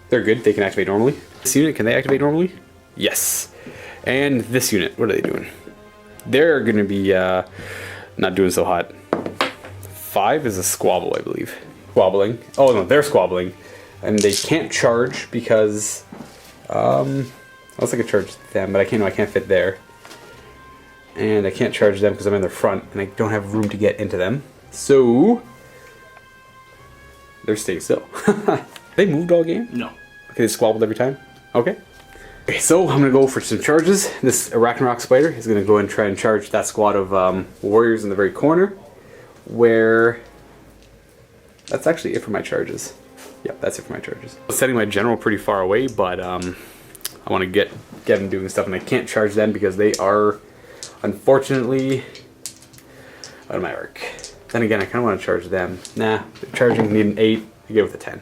[SPEAKER 2] They're good. They can activate normally. This unit, can they activate normally? Yes. And this unit, what are they doing? They're going to be not doing so hot. 5 is a squabble, I believe. Squabbling. Oh no, they're squabbling. And they can't charge because unless I could charge them, but I can't fit there. And I can't charge them because I'm in their front and I don't have room to get into them. So they're staying still. They moved all game?
[SPEAKER 3] No.
[SPEAKER 2] Okay, they squabbled every time? Okay. Okay, so I'm gonna go for some charges. This Arachnarok spider is gonna go and try and charge that squad of warriors in the very corner. Where that's actually it for my charges. Yep, that's it for my charges. I'm setting my general pretty far away, but I want to get them doing stuff, and I can't charge them because they are unfortunately out of my arc. Then again, I kind of want to charge them. Nah, they're charging, need an 8. I get with a 10.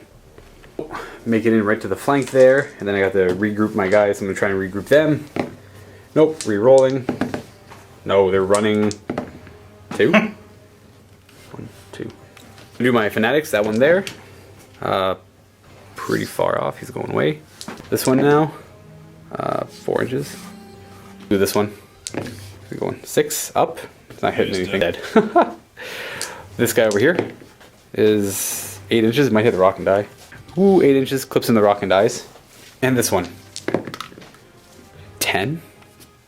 [SPEAKER 2] Make it in right to the flank there, and then I got to regroup my guys. I'm gonna try and regroup them. Nope, re-rolling. No, they're running 2. 1, 2. Do my fanatics, that one there. Pretty far off, he's going away. This one now, 4 inches. Do this one. We're going 6 up. It's not hitting anything. Dead. This guy over here is 8 inches. Might hit the rock and die. Ooh, 8 inches, clips in the rock and dies. And this one, 10.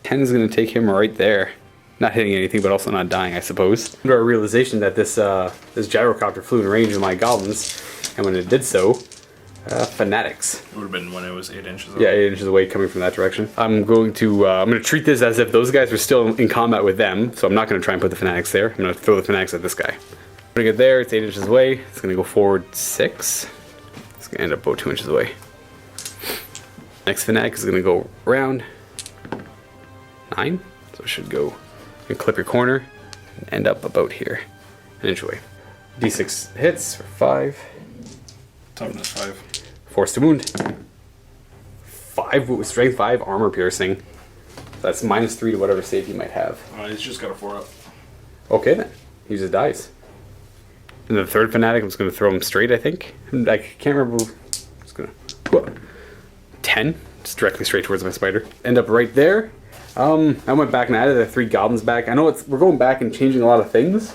[SPEAKER 2] 10 is going to take him right there. Not hitting anything, but also not dying, I suppose. Under our realization that this gyrocopter flew in range of my goblins, and when it did so, fanatics.
[SPEAKER 3] It would have been when it was 8 inches away.
[SPEAKER 2] Yeah, 8 inches away coming from that direction. I'm going to treat this as if those guys were still in combat with them, so I'm not going to try and put the fanatics there. I'm going to throw the fanatics at this guy. Putting it there, it's 8 inches away. It's going to go forward 6. It's going to end up about 2 inches away. Next fanatic is going to go around 9, so it should go and clip your corner and end up about here, an inch away. D6 hits for 5.
[SPEAKER 3] Toughness 5.
[SPEAKER 2] Force to wound. 5 with strength 5, armor piercing. That's -3 to whatever save he might have.
[SPEAKER 3] He's just got a 4 up.
[SPEAKER 2] Okay then, he just dies. And the third fanatic, I'm just going to throw him straight, I think. I can't remember. I'm just going to 10, just directly straight towards my spider. End up right there. I went back and added the 3 goblins back. I know we're going back and changing a lot of things,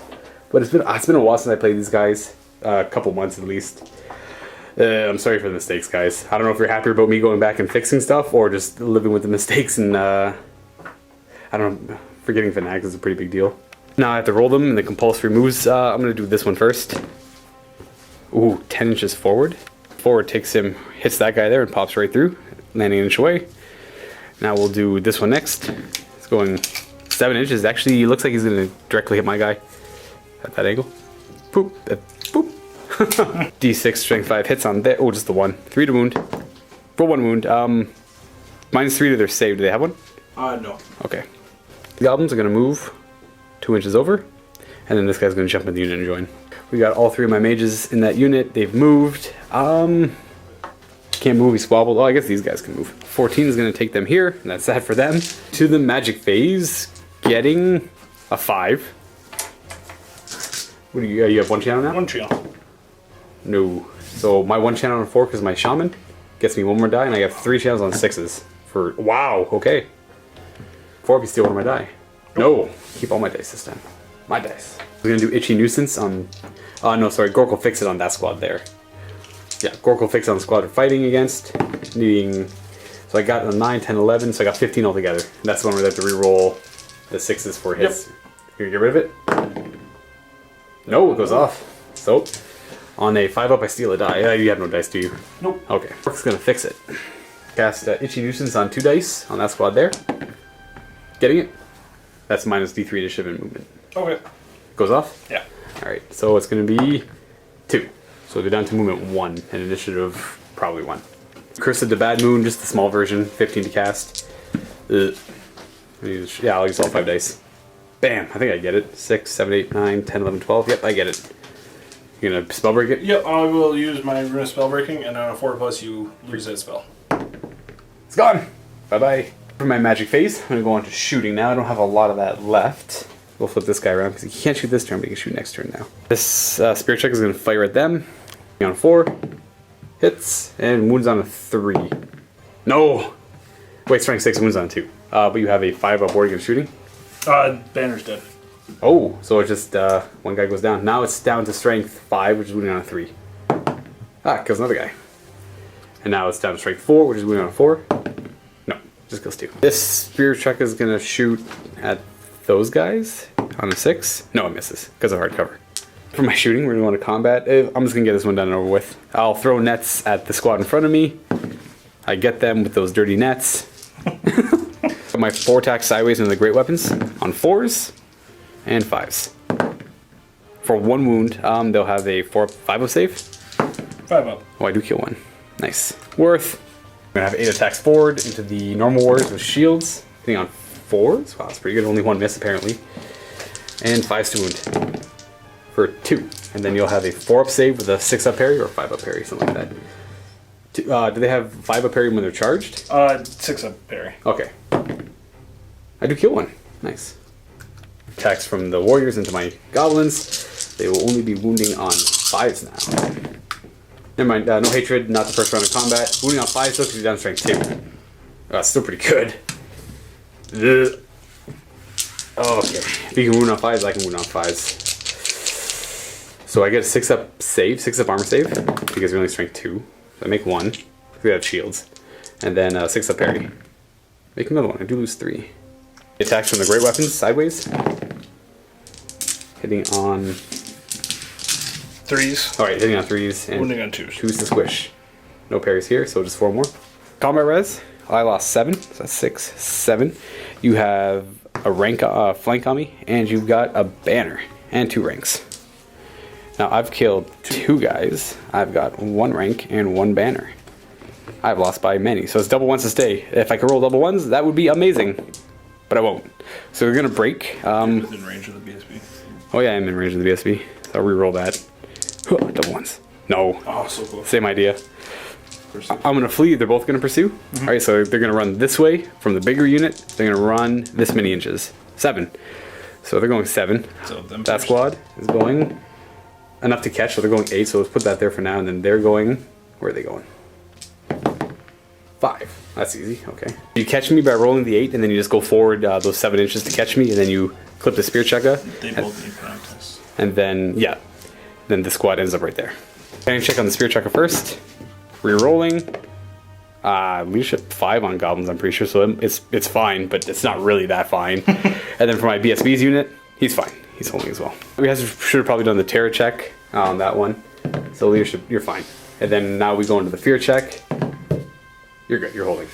[SPEAKER 2] but it's been a while since I played these guys, a couple months at least. I'm sorry for the mistakes, guys. I don't know if you're happy about me going back and fixing stuff or just living with the mistakes and I don't know, forgetting fanatics is a pretty big deal. Now I have to roll them in the compulsory moves. I'm going to do this one first. Ooh, 10 inches forward. Forward takes him, hits that guy there and pops right through, landing an inch away. Now we'll do this one next. It's going 7 inches. Actually, it looks like he's going to directly hit my guy at that angle. Boop. Boop. D6 strength 5 hits on there. Oh, just the 1. 3 to wound. Roll 1 wound. -3 to their save. Do they have one?
[SPEAKER 3] No.
[SPEAKER 2] Okay. The goblins are going to move 2 inches over. And then this guy's going to jump in the unit and join. We got all 3 of my mages in that unit. They've moved. Can't move, he squabbled. Oh, I guess these guys can move. 14 is going to take them here, and that's that for them. To the magic phase, getting a 5. What do you have one channel now?
[SPEAKER 3] 1 channel.
[SPEAKER 2] No. So my 1 channel on 4 because my shaman gets me 1 more die, and I have 3 channels on 6s. For wow, okay. 4 if you steal one of my die. No, keep all my dice this time. My dice. We're gonna do Itchy Nuisance on. No, sorry, Gork will fix it on that squad there. Yeah, Gork will fix it on the squad we're fighting against. Needing. So I got a 9, 10, 11, so I got 15 altogether. And that's the one where I have to re-roll the 6s for hits.
[SPEAKER 3] Yep.
[SPEAKER 2] Here, get rid of it. No, it goes off. So, on a 5 up, I steal a die. You have no dice, do you?
[SPEAKER 3] Nope.
[SPEAKER 2] Okay. Gork's gonna fix it. Cast Itchy Nuisance on 2 dice on that squad there. Getting it? That's minus D3 initiative and movement.
[SPEAKER 3] Okay.
[SPEAKER 2] Goes off?
[SPEAKER 3] Yeah.
[SPEAKER 2] Alright, so it's going to be 2. So they're down to movement 1 and initiative probably 1. Curse of the Bad Moon, just the small version, 15 to cast. Yeah, I'll use all 5 dice. Bam, I think I get it. 6, 7, 8, 9, 10, 11, 12. Yep, I get it. You're going to spell break it?
[SPEAKER 3] Yep, I will use my Rune of Spellbreaking, and on a 4+ you lose that spell.
[SPEAKER 2] It's gone! Bye-bye. For my magic phase, I'm going to go on to shooting now. I don't have a lot of that left. We'll flip this guy around because he can't shoot this turn, but he can shoot next turn now. This Spirit Check is going to fire at them. On 4. Hits. And wounds on a 3. No! Wait, strength 6, wounds on 2. But you have a 5 up board against shooting.
[SPEAKER 3] Banner's dead.
[SPEAKER 2] Oh, so it's just one guy goes down. Now it's down to strength 5, which is wounding on a 3. Kills another guy. And now it's down to strength 4, which is wounding on a 4. No, just kills 2. This Spirit Check is going to shoot at those guys on a 6. No, it misses because of hard cover. For my shooting, we're going to go into combat. I'm just going to get this one done and over with. I'll throw nets at the squad in front of me. I get them with those dirty nets. My 4 attacks sideways into the great weapons on 4s and 5s. For 1 wound, they'll have a 5 up save.
[SPEAKER 3] 5 up.
[SPEAKER 2] Oh, I do kill 1. Nice. Worth. I'm going to have 8 attacks forward into the normal warriors with shields. Hitting on 4s. Wow, that's pretty good. Only 1 miss apparently. And 5 to wound. For 2. And then you'll have a 4 up save with a 6 up parry or 5 up parry, something like that. Do they have 5 up parry when they're charged?
[SPEAKER 3] 6 up parry.
[SPEAKER 2] Okay. I do kill 1. Nice. Attacks from the warriors into my goblins. They will only be wounding on 5s now. Never mind, no hatred, not the first round of combat. Wounding on 5s though, because you're down strength 2. Still pretty good. Ugh. Okay. If you can wound on 5s, I can wound on 5s. So I get a 6 up save, 6 up armor save, because you're only strength 2. So I make 1. We have shields. And then 6 up parry. Make another one. I do lose 3. Attacks from the great weapons sideways. Hitting on
[SPEAKER 3] 3s.
[SPEAKER 2] Alright, hitting on 3s and
[SPEAKER 3] Wounding on 2s.
[SPEAKER 2] 2s to squish. No parries here, so just 4 more. Combat res. I lost 7, so that's 6, 7. You have a rank flank on me, and you've got a banner and 2 ranks. Now I've killed 2 guys. I've got 1 rank and 1 banner. I've lost by many, so it's double 1s to stay. If I could roll double 1s, that would be amazing. But I won't. So we're gonna break.
[SPEAKER 3] Within range of the BSB.
[SPEAKER 2] Oh yeah, I'm in range of the BSB. So I'll re-roll that. Double 1s. No.
[SPEAKER 3] Oh, so close.
[SPEAKER 2] Same idea. I'm gonna flee. They're both gonna pursue. All right, so they're gonna run this way from the bigger unit. They're gonna run this many inches. 7. So they're going 7.
[SPEAKER 3] So them
[SPEAKER 2] that
[SPEAKER 3] first.
[SPEAKER 2] squad is going enough to catch. So they're going 8. So let's put that there for now. And then they're going. Where are they going? 5. That's easy. Okay. You catch me by rolling the 8, and then you just go forward those 7 inches to catch me, and then you clip the spear checker.
[SPEAKER 3] They both need practice.
[SPEAKER 2] And then then the squad ends up right there. Can check on the spear checker first. Re-rolling. Leadership 5 on goblins, I'm pretty sure, so it's fine, but it's not really that fine. And then for my BSB's unit, he's fine. He's holding as well. We should have probably done the terror check on that one. So leadership, you're fine. And then now we go into the fear check. You're good, you're holding.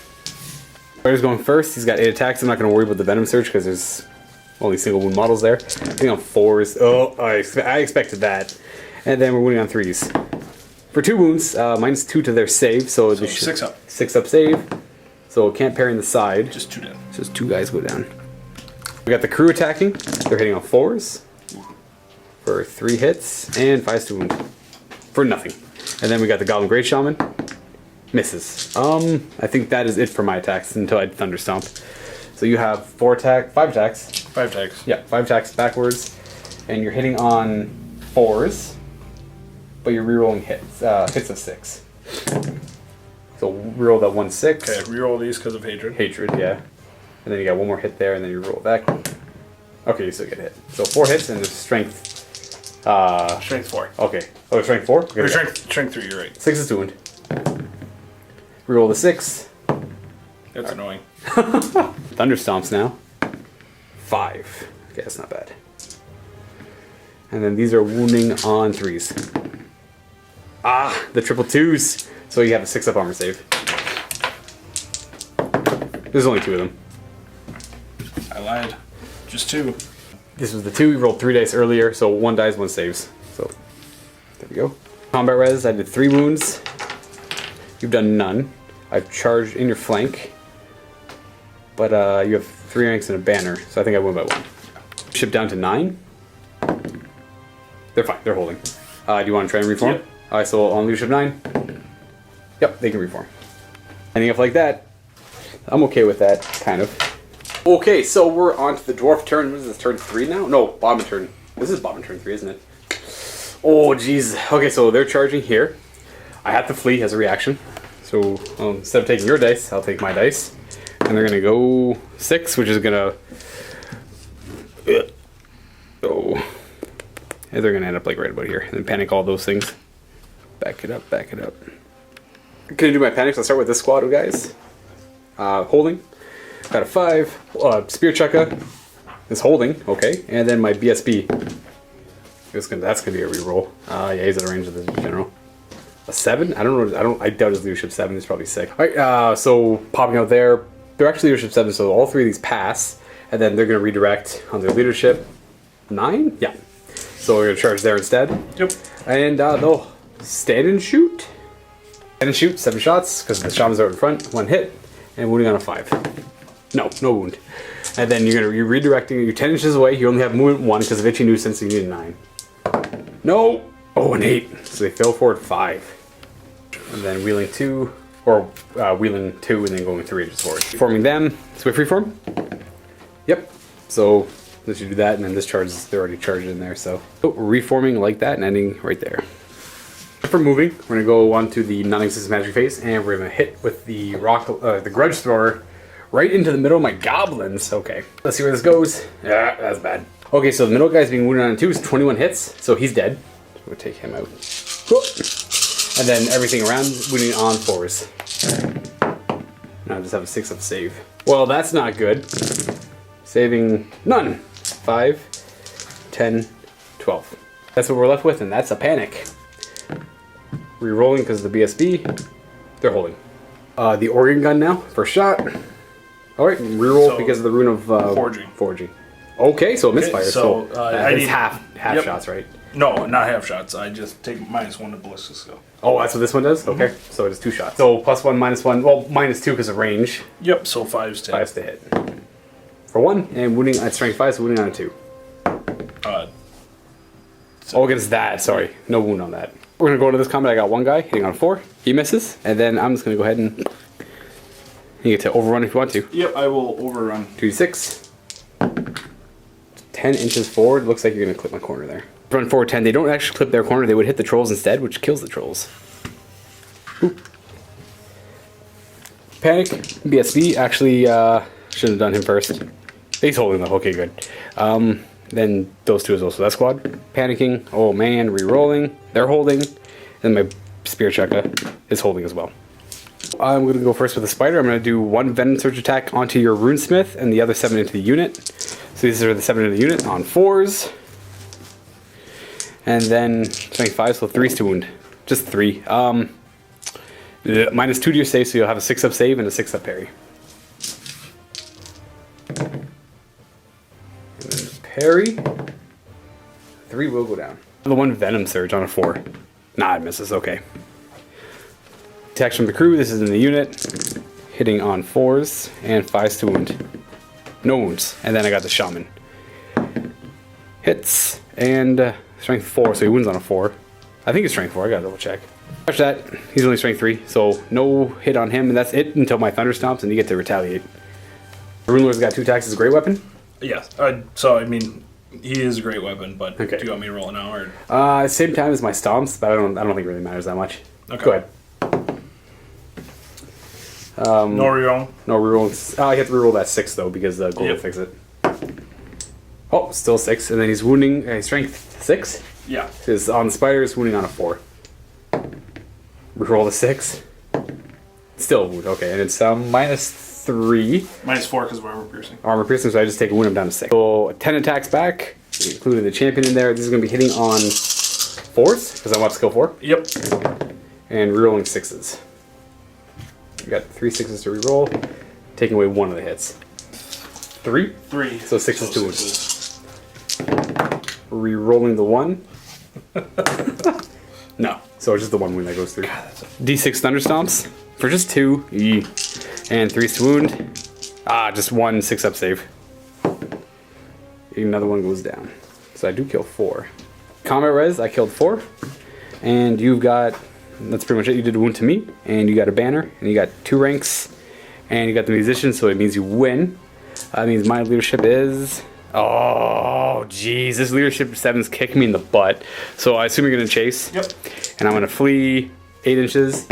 [SPEAKER 2] Fighter's going first, he's got 8 attacks. I'm not going to worry about the venom surge because there's only single wound models there. I think on 4s. Oh, I expected that. And then we're winning on 3s. For 2 wounds, minus 2 to their save, so
[SPEAKER 3] 6 up.
[SPEAKER 2] 6 up save. So can't parry in the side.
[SPEAKER 3] Just 2 down.
[SPEAKER 2] Just 2 guys go down. We got the crew attacking. They're hitting on 4s for 3 hits and 5s to wound for nothing. And then we got the Goblin Great Shaman Misses. I think that is it for my attacks until I Thunder Stomp. So you have 5 attacks.
[SPEAKER 3] 5 attacks.
[SPEAKER 2] Yeah, 5 attacks backwards, and you're hitting on 4s, but you're rerolling hits of 6. So reroll that 1/6.
[SPEAKER 3] Okay, reroll these because of hatred.
[SPEAKER 2] Hatred, yeah. And then you got one more hit there, and then you roll back. Okay, you still get hit. So 4 hits and there's strength.
[SPEAKER 3] Strength 4.
[SPEAKER 2] Okay. Oh, strength 4. Okay,
[SPEAKER 3] Or strength 3. You're right.
[SPEAKER 2] 6 is to wound. Reroll the 6.
[SPEAKER 3] That's annoying.
[SPEAKER 2] Thunder Stomps now. 5. Okay, that's not bad. And then these are wounding on 3s. Ah, the triple 2s. So you have a 6-up armor save. There's only 2 of them.
[SPEAKER 3] I lied. Just 2.
[SPEAKER 2] This was the 2. You rolled 3 dice earlier, so 1 dies, 1 saves. So there we go. Combat res, I did 3 wounds. You've done none. I've charged in your flank. But you have 3 ranks and a banner, so I think I win by 1. Ship down to 9. They're fine, they're holding. Do you want to try and reform?
[SPEAKER 3] Yep.
[SPEAKER 2] Alright, so on leadership 9. Yep, they can reform. Ending up like that, I'm okay with that, kind of. Okay, so we're on to the dwarf turn. What is this, turn 3 now? No, bottom turn. This is bottom turn 3, isn't it? Oh, jeez. Okay, so they're charging here. I have to flee as a reaction. So instead of taking your dice, I'll take my dice. And they're going to go 6, which is going to... Oh. And they're going to end up like right about here. And then panic all those things. Back it up, back it up. Can I do my panics? I'll start with this squad of guys. Holding. Got a 5. Spear Chukka is holding. Okay. And then my BSB. That's gonna be a reroll. Yeah, he's at a range of the general. A 7? I don't know. I doubt his leadership 7 is probably 6. Alright, so popping out there. They're actually leadership 7, so all 3 of these pass. And then they're gonna redirect on their leadership 9? Yeah. So we're gonna charge there instead.
[SPEAKER 3] Yep.
[SPEAKER 2] And they'll stand and shoot. Stand and shoot, 7 shots, because the shaman's out in front. 1 hit. And wounding on a 5. No wound. And then you're redirecting. You're 10 inches away. You only have movement 1 because of itchy nuisance. So you need a 9. No. Oh, an 8. So they fell forward 5. And then wheeling 2, or wheeling 2 and then going 3 inches forward. Forming them. Swift reform. Yep. So let's do that, and then this charge is they're already charged in there. So reforming like that and ending right there. For moving, we're gonna go on to the non-existent magic phase, and we're gonna hit with the the grudge thrower. Right into the middle of my goblins. Okay, let's see where this goes. Yeah, that's bad. Okay, so the middle guy's being wounded on 2 is 21 hits, so he's dead. We'll take him out. And then everything around wounding on 4s. Now I just have a 6-up save. Well, that's not good. Saving none. 5, 10, 12. That's what we're left with, and that's a panic. Rerolling because of the BSB. They're holding. The organ gun now, first shot. Alright, reroll
[SPEAKER 3] So,
[SPEAKER 2] because of the rune of forging. Okay, so it misfires.
[SPEAKER 3] so, I
[SPEAKER 2] it's
[SPEAKER 3] need-
[SPEAKER 2] half
[SPEAKER 3] Yep.
[SPEAKER 2] shots, right?
[SPEAKER 3] No, not half shots. I just take -1 to ballistic skill.
[SPEAKER 2] Oh, that's what this one does? Okay, so it is 2 shots. So +1, -1, well, -2 because of range.
[SPEAKER 3] Yep, so 5's 10.
[SPEAKER 2] 5's to hit. For 1, and wounding at strength 5, so wounding on a 2. Oh, against that, sorry. No wound on that. We're going to go into this combat. I got 1 guy hitting on a 4. He misses. And then I'm just going to go ahead and... You get to overrun if you want to.
[SPEAKER 3] Yep, I will overrun.
[SPEAKER 2] 2d6. 10 inches forward. Looks like you're going to clip my corner there. Run forward 10. They don't actually clip their corner. They would hit the trolls instead, which kills the trolls. Oop. Panic. BSB. Actually, should have done him first. He's holding though. Okay, good. Then those 2 as well. So that squad. Panicking. Oh man. Rerolling. They're holding. And my Spear Chukka is holding as well. I'm going to go first with the spider. I'm going to do 1 Venom Surge attack onto your Runesmith and the other 7 into the unit. So these are the 7 into the unit on 4s. And then strength 5, so 3's to wound. Just 3. -2 to your save, so you'll have a 6-up save and a 6-up parry. And then parry. 3 will go down. The 1 Venom Surge on a 4. Nah, it misses. Okay. Attacks from the crew. This is in the unit. Hitting on 4s and 5's to wound. No wounds. And then I got the shaman. Hits and strength 4, so he wounds on a 4. I think it's strength 4. I gotta double check. Watch that. He's only strength 3, so no hit on him, and that's it until my thunder stomps, and you get to retaliate. The Ruler's got 2 attacks as a great weapon.
[SPEAKER 3] Yes. So I mean, he is a great weapon, but
[SPEAKER 2] Okay.
[SPEAKER 3] do you want me to roll it now or?
[SPEAKER 2] Same time as my stomps, but I don't think it really matters that much.
[SPEAKER 3] Okay.
[SPEAKER 2] Go ahead.
[SPEAKER 3] No reroll.
[SPEAKER 2] No reroll. I have to reroll that 6 though because the goal will
[SPEAKER 3] Yep.
[SPEAKER 2] fix it. Oh, still 6, and then he's wounding. Strength 6.
[SPEAKER 3] Yeah.
[SPEAKER 2] Is on the spider. Is wounding on a 4. Reroll the 6. Still wound. Okay, and it's -3
[SPEAKER 3] -4 because of armor piercing.
[SPEAKER 2] armor piercing. So I just take a wound. I'm down to 6. So 10 attacks back, including the champion in there. This is going to be hitting on 4s because I'm up skill 4,
[SPEAKER 3] Yep.
[SPEAKER 2] and rerolling 6s. You got 3 6s to reroll, taking away 1 of the hits. 3.
[SPEAKER 3] 3.
[SPEAKER 2] So 6s to wound. Rerolling the 1. No. So it's just the 1 wound that goes through. D6 thunder stomps for just 2. Yee. And 3's to wound. Just 1 6-up save. Another one goes down. So I do kill 4. Combat res, I killed 4. And you've got, that's pretty much it. You did a wound to me, and you got a banner, and you got 2 ranks, and you got the musician, so it means you win. That means my leadership is... Oh, jeez. This leadership 7's kicking me in the butt. So I assume you're going to chase.
[SPEAKER 3] Yep.
[SPEAKER 2] And I'm going to flee 8 inches.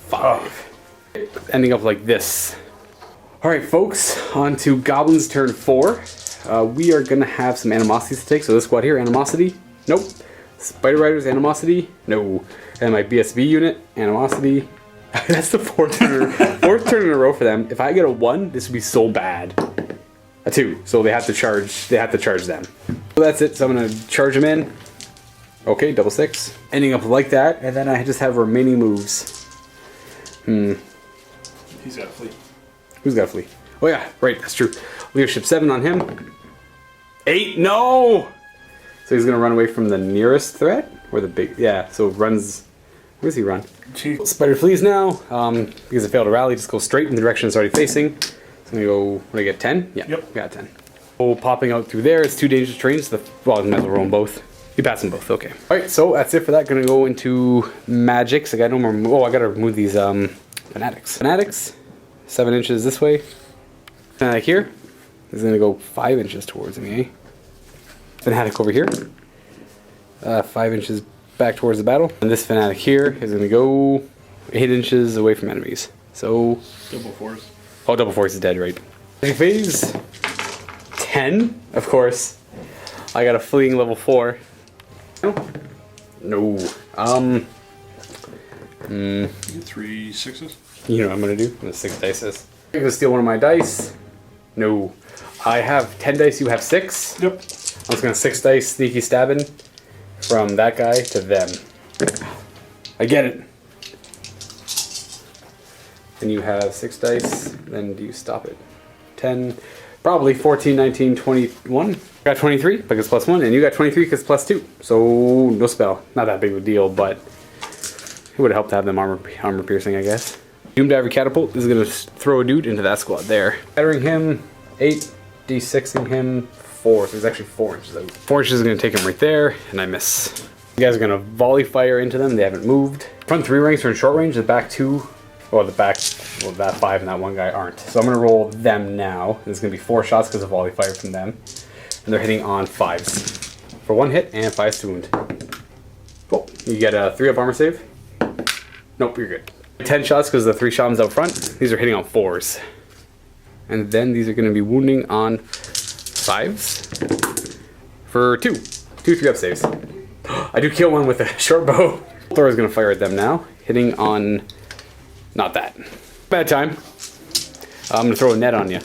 [SPEAKER 2] 5. Ending up like this. Alright, folks. On to Goblins turn 4. We are going to have some animosities to take. So this squad here, animosity. Nope. Spider Riders, animosity. No. And my BSB unit, animosity. That's the 4th turn in a row for them. If I get a 1, this would be so bad. A 2, so they have to charge. They have to charge them. So that's it. So I'm gonna charge them in. Okay, double 6, ending up like that, and then I just have remaining moves.
[SPEAKER 3] He's got a fleet.
[SPEAKER 2] Who's got a flee? Oh yeah, right. That's true. Leadership 7 on him. 8. No. So he's gonna run away from the nearest threat, or the big. Yeah. So runs. Where does he run? Spider flees now. Because it failed to rally, just go straight in the direction it's already facing. I'm gonna go, what do I get, 10? Yeah,
[SPEAKER 3] Yep.
[SPEAKER 2] got 10. Oh, popping out through there, it's 2 dangerous terrains. Well, I might as well roll them both. You pass them both, okay. Alright, so that's it for that. Gonna go into magics. I got no more, I gotta remove these fanatics. Fanatics, 7 inches this way. Fanatic here is gonna go 5 inches towards me, eh? Fanatic over here, 5 inches back towards the battle. And this fanatic here is gonna go 8 inches away from enemies. So,
[SPEAKER 3] Double 4s.
[SPEAKER 2] oh, double 4 is dead, right? Magic phase 10, of course. I got a fleeing level 4. No.
[SPEAKER 3] You get 3 6s.
[SPEAKER 2] You know what I'm gonna do? I'm gonna 6 dice. I'm gonna steal one of my dice. No. I have 10 dice, you have 6.
[SPEAKER 3] Yep.
[SPEAKER 2] I'm just gonna 6 dice sneaky stabbing from that guy to them. I get it. And you have 6 dice, then do you stop it? 10, probably 14, 19, 21. Got 23 because plus 1, and you got 23 because plus 2. So no spell. Not that big of a deal, but it would have helped to have them armor piercing, I guess. Doomdiver Catapult is going to throw a dude into that squad there. Battering him, 8, D6ing him, 4. So he's actually 4 inches out. 4 inches is going to take him right there, and I miss. You guys are going to volley fire into them. They haven't moved. Front 3 ranks are in short range. The back 2, well, that 5 and that 1 guy aren't. So I'm going to roll them now. There's going to be 4 shots because of volley fire from them. And they're hitting on 5s. For 1 hit and 5s to wound. Cool. You get a 3-up armor save. Nope, you're good. 10 shots because the 3 shamans out front. These are hitting on 4s. And then these are going to be wounding on 5s. For 2. 2 3-up saves. I do kill one with a short bow. Thor is going to fire at them now. Hitting on... not that. Bad time. I'm going to throw a net on you.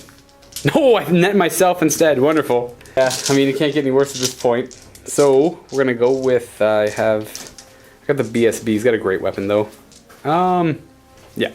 [SPEAKER 2] No, I net myself instead. Wonderful. Yeah, I mean, it can't get any worse at this point. So, we're going to go with... I got the BSB. He's got a great weapon, though. Yeah.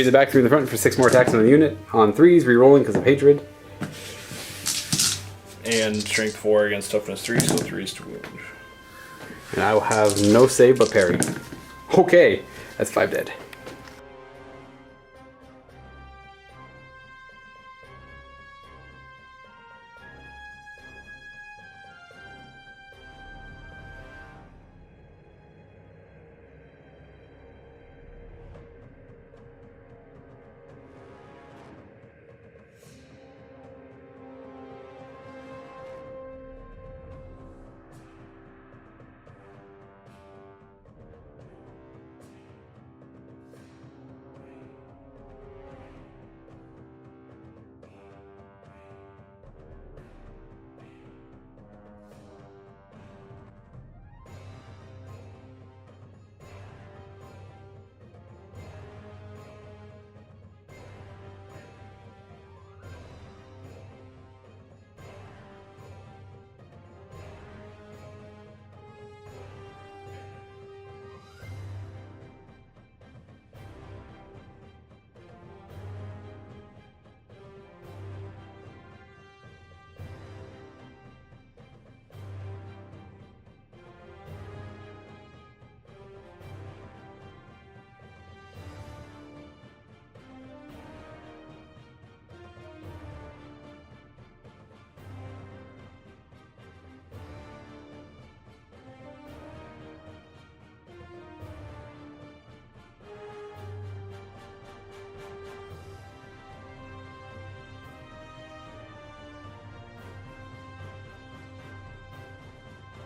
[SPEAKER 2] Raise it back through the front for 6 more attacks on the unit. On 3s, re-rolling because of hatred.
[SPEAKER 3] And strength 4 against toughness 3, so 3s to wound.
[SPEAKER 2] And I will have no save but parry. Okay, that's 5 dead.